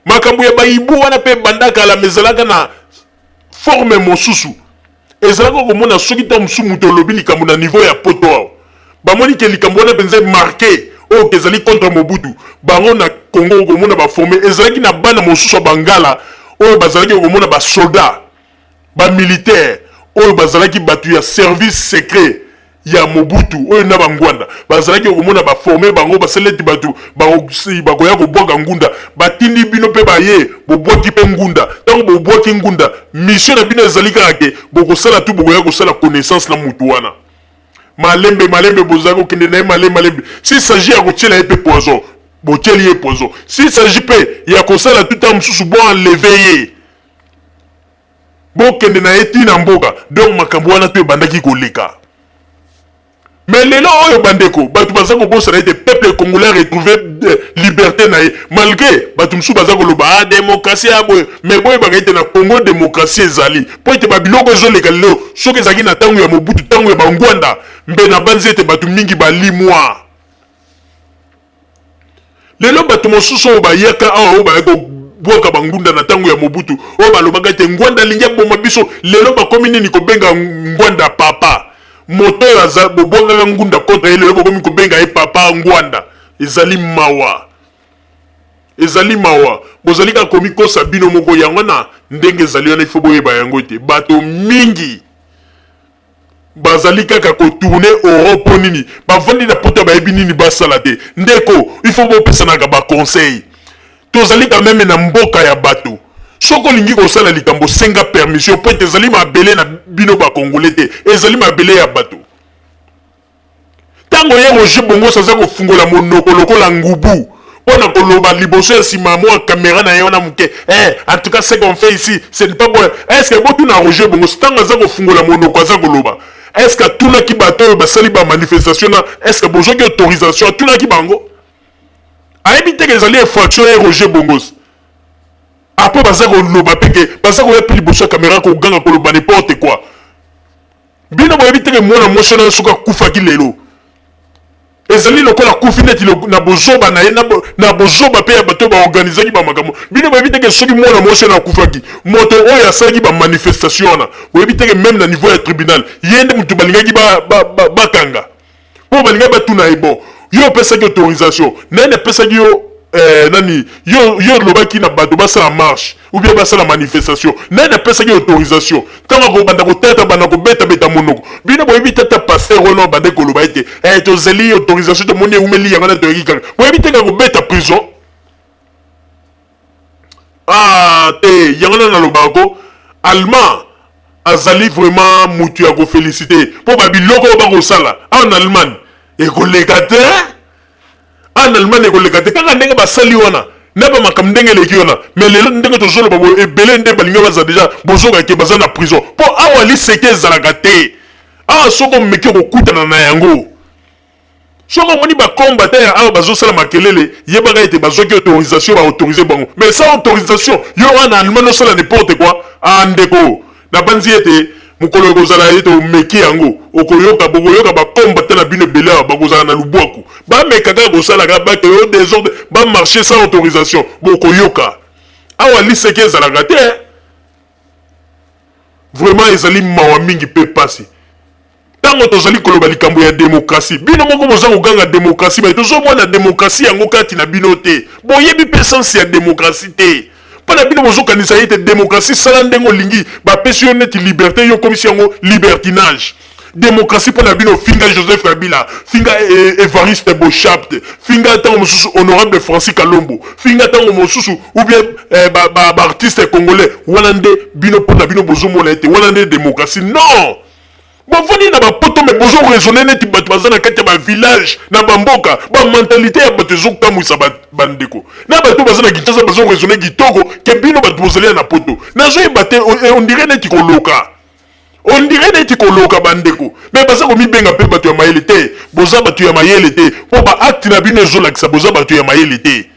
makambo ya ba yibu wana pe bandaka la mezalaka na forme mosusu ezalaka komona soki ta musu mutu olobi likambo na niveau ya poto bamoni ke likambo wana penza marqué oyo kezali contre Mobutu bango na Congo komona baforme ezalaki na bana mosusu ya bangala oyo bazalaki komona basoldat bamilitaire oyo bazalaki batu ya service secret ya Mobutu oyo na bangwanda bazalaki komona baforme bango baseleti batu bakoya kobwaka ngunda batindi bino pe baye bobwaki pe ngunda tango bobwaki ngunda mission na bino ezali kaka ke bokosala tu bokoya kosala connaissance na mutu wana malembe bozali kokende na ye malembe s'il s'agit ya kotiela ye pe poison botieli ye poison s'il s'agit pe ya kosala tout temps mosusu bo enleve ye bokende na ye tina mboka donc makambo wana to ebandaki koleka. Mais les gens bandeko, batu baza ko bosana ete peuple congolais retrouver liberté na ye malgré batu msu baza ko loba démocratie abo mais boy baga ete na Congo démocratie ezali po ete babiloko zo leka lelo soki ezaki na tango ya Mobutu tango ya bangwanda mbe na banzi ete batu mingi balimwa lelo batu mosusu ba yeka awo ba ko bwaka bangunda na tango ya Mobutu o balobaka ete ngwanda lingia bomba biso lelo bakomi nini ko benga ngwanda papa moto aza bobonga ngunda kontra ele loko komi kobenga e papa ngwanda ezali mawa bozali ka komi kosa bino moko yango na ndenge ezali wana ifo boyeba yango te bato mingi bazali kaka ko tourner Europe nini bavandi na poto bayebi nini basala te ndeko ifo bopesanaka ba conseil tozali quand même na mboka ya bato soko lingi kosala likambo senga permission po ete ezali mabele na bino ba congolais te ezali mabele ya bato tango ye Roger Bongo saza kofungola monoko lokola ngubu pona koloba liboso ya nsima mwa caméra na ye wana muke en tout cas ce qu'on fait ici ce n'est pas bon est-ce que botu na Roger Bongo tango aza kofungola monoko aza koloba est-ce que tunaki bato oyo basali ba manifestation na est-ce que bozwaki autorisation atunaki bango ayebi te ke ezali infraction ya Roger Bongo après baza koloba peke baza koya pili boso ya caméra koganga koloba n'importe quoi bino boyebi te ke mwana mwasi na soka kufaki lelo ezali lokola kufi neti na bozoba na ye na bozoba pe ya bato baorganizaki bamakambo bino boyebi te ke soki mwana mwasi na akufaki moto oyo asalaki bamanifestation wana boyebi te ke même na niveau ya tribunal ye nde moto balingaki bakanga po balingaki batuna ye bon yo opesaki autorisation nani apesaki yo nani yo lobaki na bato basala marche ou bien basala manifestation nani apesaki autorisation tango kobanda kotata banda kobeta monoko bino boyebi tata pasteur wana bande koloba ete tozeli autorisation tomoni eumeli yango na toyeki kaka boyebi te kaka kobeta prison te yango na nalobako allemand azali vraiment mutu ya kofélicité mpo babiloko oyo bakosala awa na allemagne ekoleka te en Allemagne koleka te kaka ndenge basali wana na ba makam ndenge leki wana mais lelo ndenge tozolo ba ebele nde balinga baza déjà bozoka ke baza na prison po awa liseke ezalaka te awa soko meke kokutana na yango soko moni bakombata ya awa bazosala makelele yebaka ete bazoki autorisation baautorize bango mais sans autorisation yo wana Allemagne osala n'importe quoi andeko na banzi ete mukolo ekozala ete omeki yango okoyoka bokoyoka bakombata na bino ebele awa bakozala na lubwaku bamekaka kosalaka bake yo désordre bamarche sans autorisation bokoyoka awa liseke ezalaka te vraiment ezali mawa mingi mpe pasi ntango tozali koloba likambo ya démocratie bino moko boza koganga démocratie mais tozomona démocratie yango kati na bino te boyebi mpe sense ya démocratie te mpona bino bozokanisa ye te démocratie sala ndenge olingi bapesi yo neti liberté yo komisi yango libertinage démocratie mpona bino finga Joseph Kabila finga Evariste Bochapte finga ntango mosusu honorable Francis Kalombo finga ntango mosusu ou bien baartiste congolais wana nde bino mpona bino bozomona ete wana nde démocratie non bavandi na bapoto me bozo raisonner neti bato baza na kati ya bavillage na bamboka bamentalité ya bato ezokotamwisa bandeko na bato baza na Kinshasa bazo raisonner kitoko ke bino bato bozali na poto nazoyeba te on dirait neti koloka bandeko me baza komibenga mpe bato ya mayele te boza bato ya mayele te mpo baacte na bino ezolakisa boza bato ya mayele te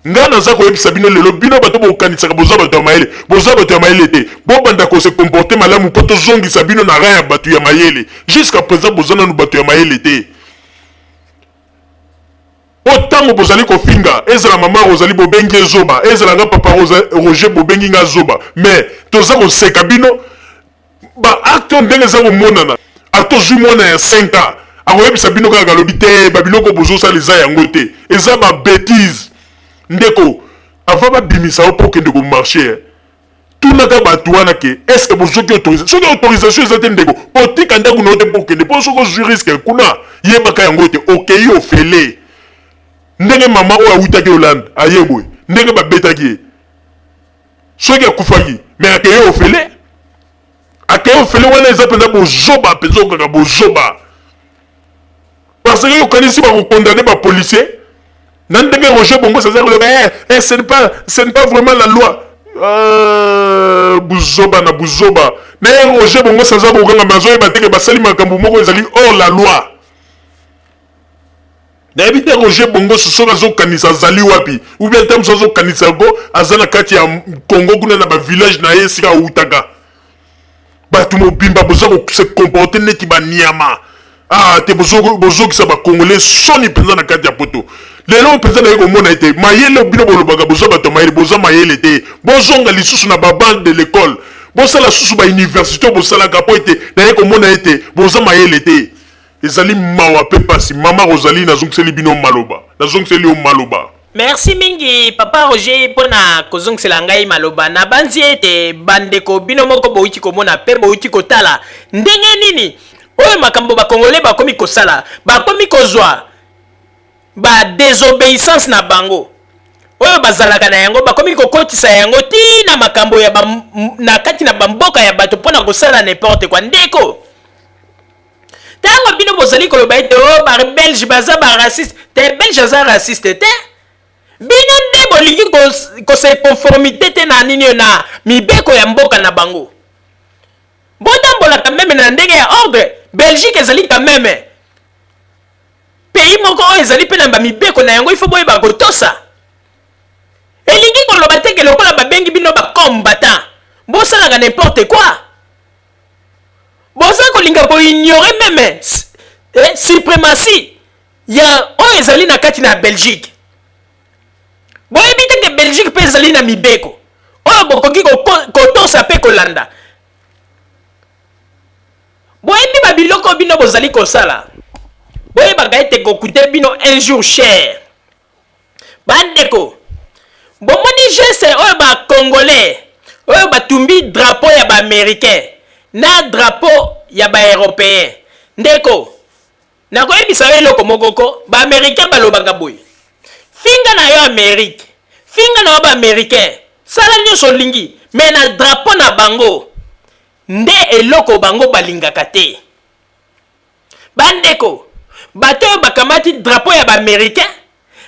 nga naza koyebisa bino lelo bino bato bokanisaka boza bato ya mayele te bobanda kose comporte malamu mpo tozongisa bino na rang ya bato ya mayele jusqu'à présent boza nanu bato ya mayele te otango bozali kofinga ezala mama ozali bobengi ezoba ezala nga papa Roger bobengi nga zoba mais toza koseka bino baacte ndenge eza komonana atozwi mwana ya 5 ans akoyebisa bino kaka alobi te babiloko bozosala eza yango te eza babétise ndeko avant babimisa o mpo okende komarche tunaka bato wana ke estce bozoki autorisation soki autorisation eza te ndeko otika ndako na yo te mpo okende mpo soki ozwi riske kuna yebaka yango te okei ofele ndenge mama oyo awutaki Hollande aye boye ndenge babetaki ye soki akufaki me akei ofele wana eza mpenza bozoba mpenza okaka bozoba parce que yokanisi bakokondane bapolisier na ndenge Roger Bongo ça ce n'est pas vraiment la loi buzoba mais Roger Bongo ça bokanga mazoyeba teke basali makambo moko ezali hors la loi nayebi te Roger Bongo soki azokanisa azali wapi ou bien te mosu azokanisa yango aza na kati ya Congo kuna na bavillage na ye esika autaka bato mobimba boza kose comporte neti baniama te bozokisa bakongolais soni mpenza na kati ya poto lelo mpenza naye komona ete mayele bino bolobaka boza bato mayele boza mayele te bozonga lisusu na babande de l'école bosala susu bauniversité bosalaka mpo ete naye komona ete boza mayele te ezali mawa mpe pasi mama Rosalie nazongiseli bino maloba nazongiseli yo maloba merci mingi papa Roger mpona kozongisela ngai maloba na banzi ete bandeko bino moko bouti komona mpe bouti kotala ndenge nini oyo makambo bakongole bakomi kosala bakomi kozwa désobéissance na bango oyo bazalaka na yango bakomi kokotisa yango tina makambo ya na kati na bamboka ya bato mpona kosala n'importe quoi ndeko ntango bino bozali koloba ete o babelge baza baraciste te belge aza raciste te bino nde bolingi kose conformité te na nini na mibeko ya mboka na bango botambolaka meme na ndenge ya ordre Belgique ezali quand même pays moko oyo ezali mpe na bamibeko na yango ifo boyeba kotosa elingi koloba teke lokola babengi bino bacombattant bosalaka n'importe quoi boza kolinga koignore meme suprématie ya oyo ezali na kati na Belgique boyebi teke Belgique mpe ezali na mibeko oyo bokoki kotosa mpe kolanda boyebi babiloko bino bozali kosala boyebaka ete kokute bino un jour cher bandeko bomoni geste oyo bacongolais oyo batumbi drapeau ya baaméricain na drapeau ya baeuropéen ndeko nakoyebisa yo eloko mokoko baaméricain balobaka boye finga na yo amérique finga na yo baaméricain sala nyonso olingi me na drapeau na bango nde eloko bango balingaka te bandeko bato oyo bakamati drapeau ya baaméricain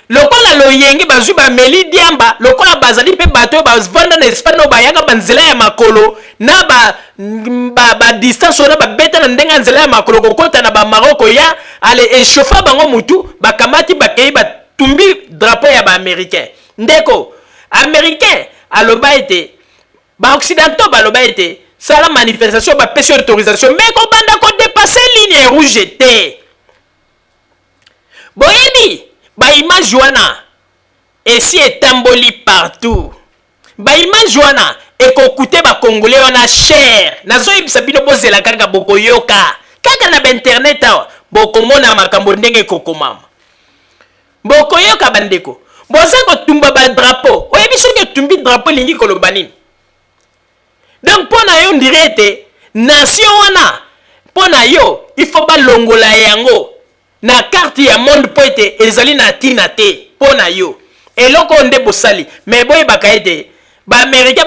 lokola loyenge bazwi bameli diamba lokola bazali mpe bato oyo bavanda na espagne oyo bayaka banzela ya makolo na distance oyo na babeta na ndenge ya nzela ya makolo kokota na bamaroko ya ale echauffa bango mutu bakamati bakei batumbi drapeau ya baaméricain ndeko américain aloba ete baoccidentaux baloba ete sala manifestation bapesi autorisation mais kobanda kodepase ligne rouge te boyebi baimage wana esi etamboli partout baimage wana ekokute bakongole wana cher nazoyebisa bino bozela kaka bokoyoka kaka na bainternet awa bokomona makambo ndenge ekokomama bokoyoka bandeko boza kotumba badrapeau oyebi soki otumbi drapeau elingi koloba nini donc mpo na yo ndire ete nation wana mpo na yo ifo balongola yango na carte ya monde po ete ezali na ntina te mpo na yo eloko oyo nde bosali me boyebaka ete baaméricain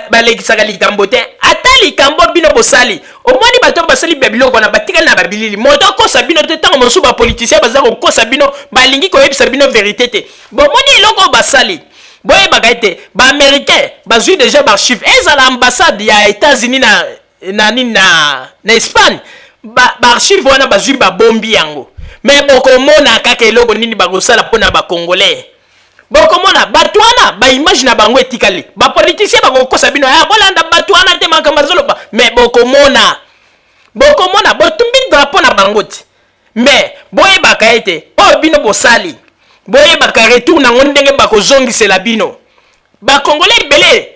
balekisaka likambo te ata likambo bino bosali omoni bato basali babiloko wana batikali na babilili moto akosa bino te ntango mosusu bapoliticien baza kokosa bino balingi koyebisa bino verité te bomoni eloko oyo basali boyebaka ete baaméricain bazwi déjà baarchive ezala ambassade ya états-unis na espagne baarchive wana bazwi babombi yango me bokomona kaka eloko nini bakosala mpona bakongolais bokomona bato wana baimage na bango etikali bapoliticien bakokosa bino bolanda bato wana te makambo azoloba me bokomona botumbi drapeau na bango ti me boyebaka ete oyo bino bosali boyebaka retour nango ndenge bakozongisela bino bakongolais ebele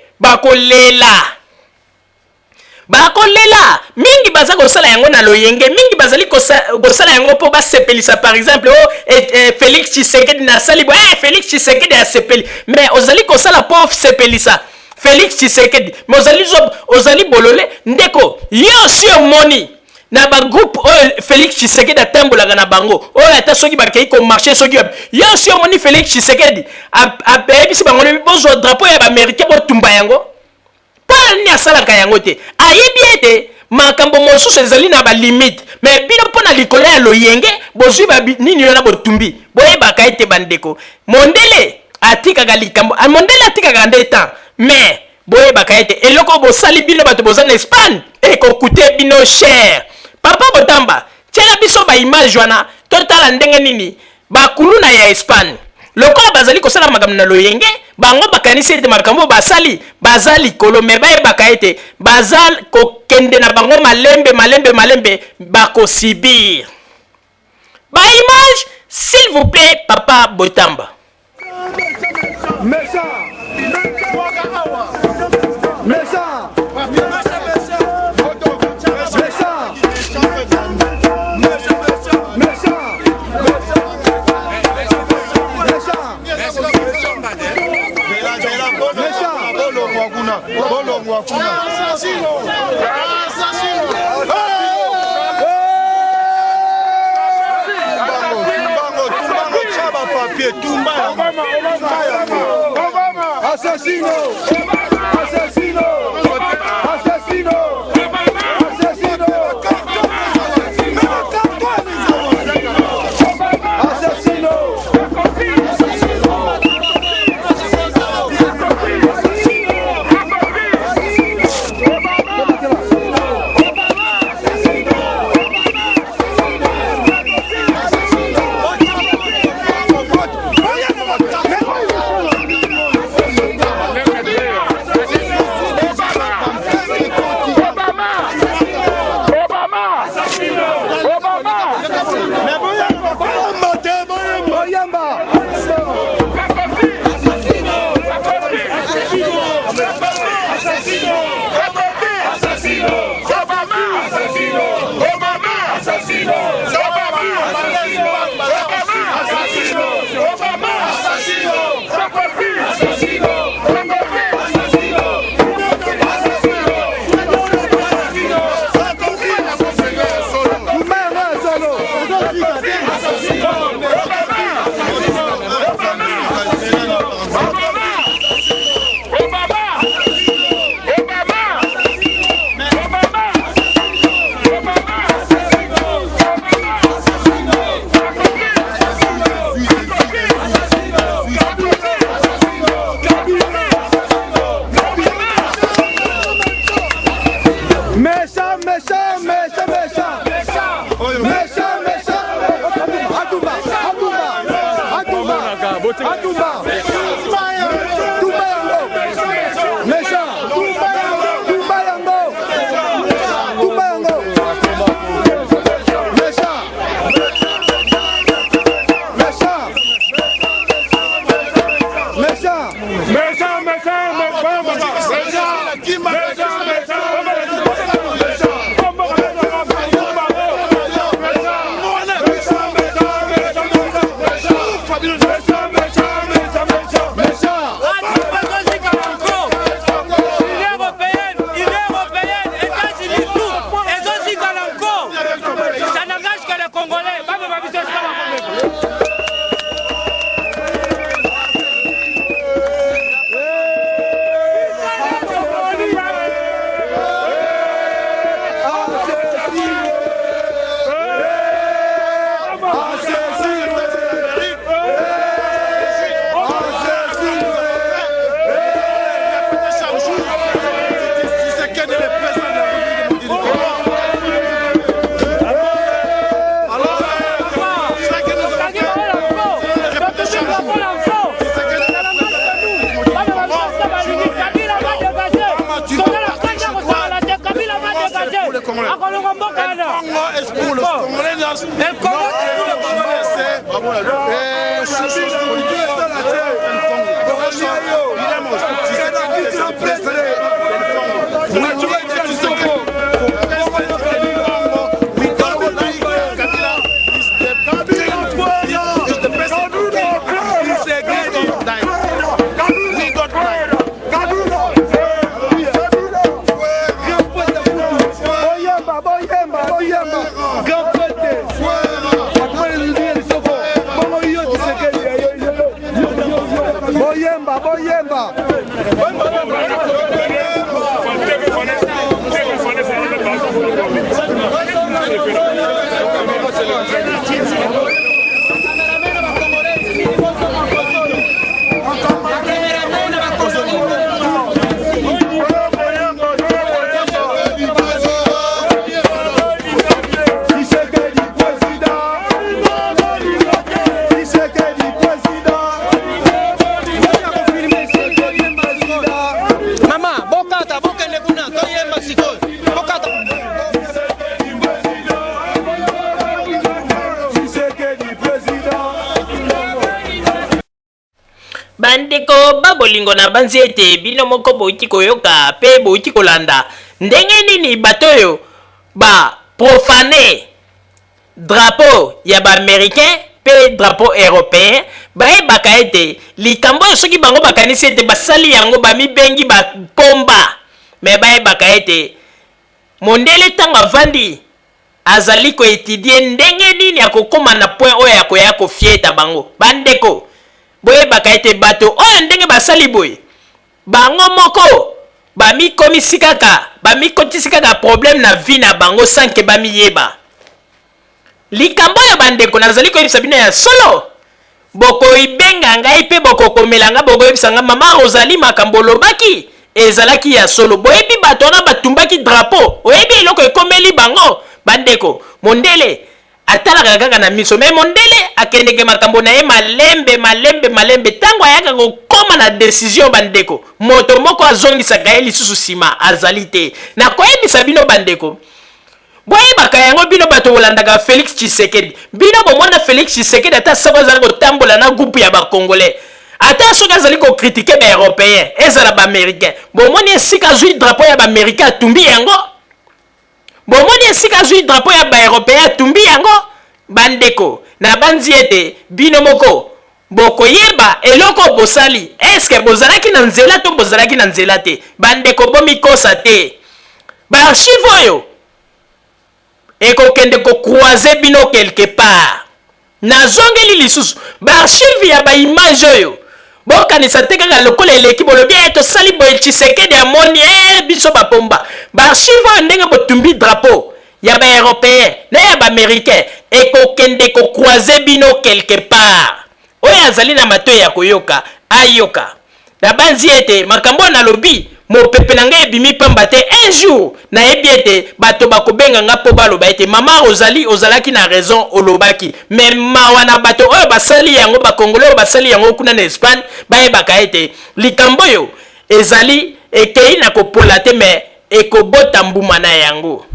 bakolela mingi baza kosala yango na loyenge mingi bazali kosala yango mpo basepelisa par exemple Félix Tshisekedi nasali bo Félix Tshisekedi asepeli mais ozali kosala mpo sepelisa Félix Tshisekedi mais ozali bolole ndeko yo si omoni na bagroupe oyo Félix Tshisekedi atambolaka na bango oyo ata soki bakei komarche soki yo si omoni Félix Tshisekedi ayebisi bango bozwa drapeau ya baaméricain botumba yango mpona nini asalaka yango te ayebi ete makambo mosusu ezali na balimite me bino mpona likolo ya loyenge bozwi nini wana botumbi boyebaka ete bandeko mondele atikaka likambo mondele atikaka nde temps me boyebaka ete eloko bosali bino bato boza na espagne ekokute bino cher papa botamba tiela biso baimage wana totala ndenge nini bakuluna ya espagne lokola bazali kosala makambo na loyenge bango bakanisi ete makambo basali baza likolo me bayebaka ete baza kokende na bango malembe bakosibir baimage s'il vous plaît papa botamba Assassino! Assassino! Assassino! bandeko babolingo na banzi ete bino moko bouti koyoka pe bouti kolanda ndenge nini bato oyo ba profane drapeau ya ba américain pe drapeau européen bayebaka ete likambo oyo soki bango bakanisi ete basali yango bamibengi bakomba me bayebaka ete mondele ntango avandi azali koetudie ndenge nini akokoma na point oyo akoya kofieta bango bandeko boyebaka ete bato oyo ndenge basali boye bango moko bamikomisi kaka bamikotisi kaka problème na vie na bango sanke bamiyeba likambo oyo bandeko nazali koyebisa bino ya solo bokoibenga ngai mpe bokokomela nga bokoyebisa nga mama Rosalie makambo olobaki ezalaki ya solo boyebi bato wana batumbaki drapeau oyebi eloko ekomeli bango bandeko mondele atalaka kaka na miso me mondele akendeke makambo na ye malembe tango ayaka kokoma na décision bandeko moto moko azongisaka ye lisusu nsima azali te nakoyebisa bino bandeko boyebaka yango bino bato bolandaka Félix Tshisekedi bino bomona Félix Tshisekedi ata soko azali kotambola na groupe ya bakongolais ata soki azali kokritike baeuropéen ezala baaméricain bomoni esika azwi drapeau ya baaméricain atumbi yango bomoni esika azwi drapeau ya baeuropéen atumbi yango bandeko na banzi ete bino moko bokoyeba eloko bosali eske bozalaki na nzela to bozalaki na nzela te bandeko bomikosa te baarchive oyo ekokende kokroise bino quelque part nazongeli lisusu baarchive ya baimage oyo bokanisa te kaka lokola eleki bolobi tosali boye Tshisekedi amoni biso bapomba baarchive oyo ndenge botumbi drapeau ya baeuropéen na ya baaméricain ekokende kokroise bino quelque part oyo azali na matoi ya koyoka ayoka na banzi ete makambo nalobi mopepe na ngai ebimi pamba te un jour nayebi ete bato bakobenga nga mpo baloba ete mama Rosalie ozalaki na raison olobaki me mawa na bato oyo basali yango bakongole oyo basali yango kuna na Espagne bayebaka ete likambo oyo ezali ekei na kopola te me ekobota mbuma na yango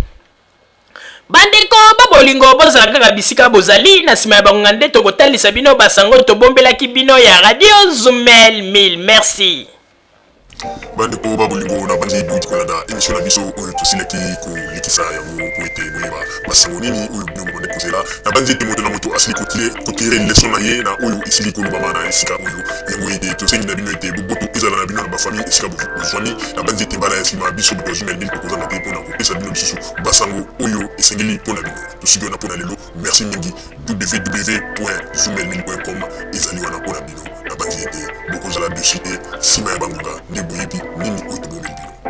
bandeko babolingo bozala kaka bisika bozali na nsima ya bangonga nde tokotalisa bino basango tobombelaki bino ya radio Zumel 1000. Merci. bandeko babolingo na bandi duti kolanda émission na biso oyo tosilaki kolikisa yango po ete boyeba basango nini oyo bino bomande kozela na bandi ete moto na moto asili kotire leson na ye na oyo esili kolobama na esika oyo yango ete tosengi na bino ete boboto ezala na bino na bafamille esika bozwami na bandi ete mbala ya nsima biso boto Zumel 1000 tokozanga te mpona kopesa bino lisusu basango oyo esengeli mpona bino tosiki wana mpona lelo merci mingi www.zumel1000.com ezali wana mpona bino na bandi ete bokozala dessus te nsima ya bangonga nde boyebi nini oyo tobomeli bino.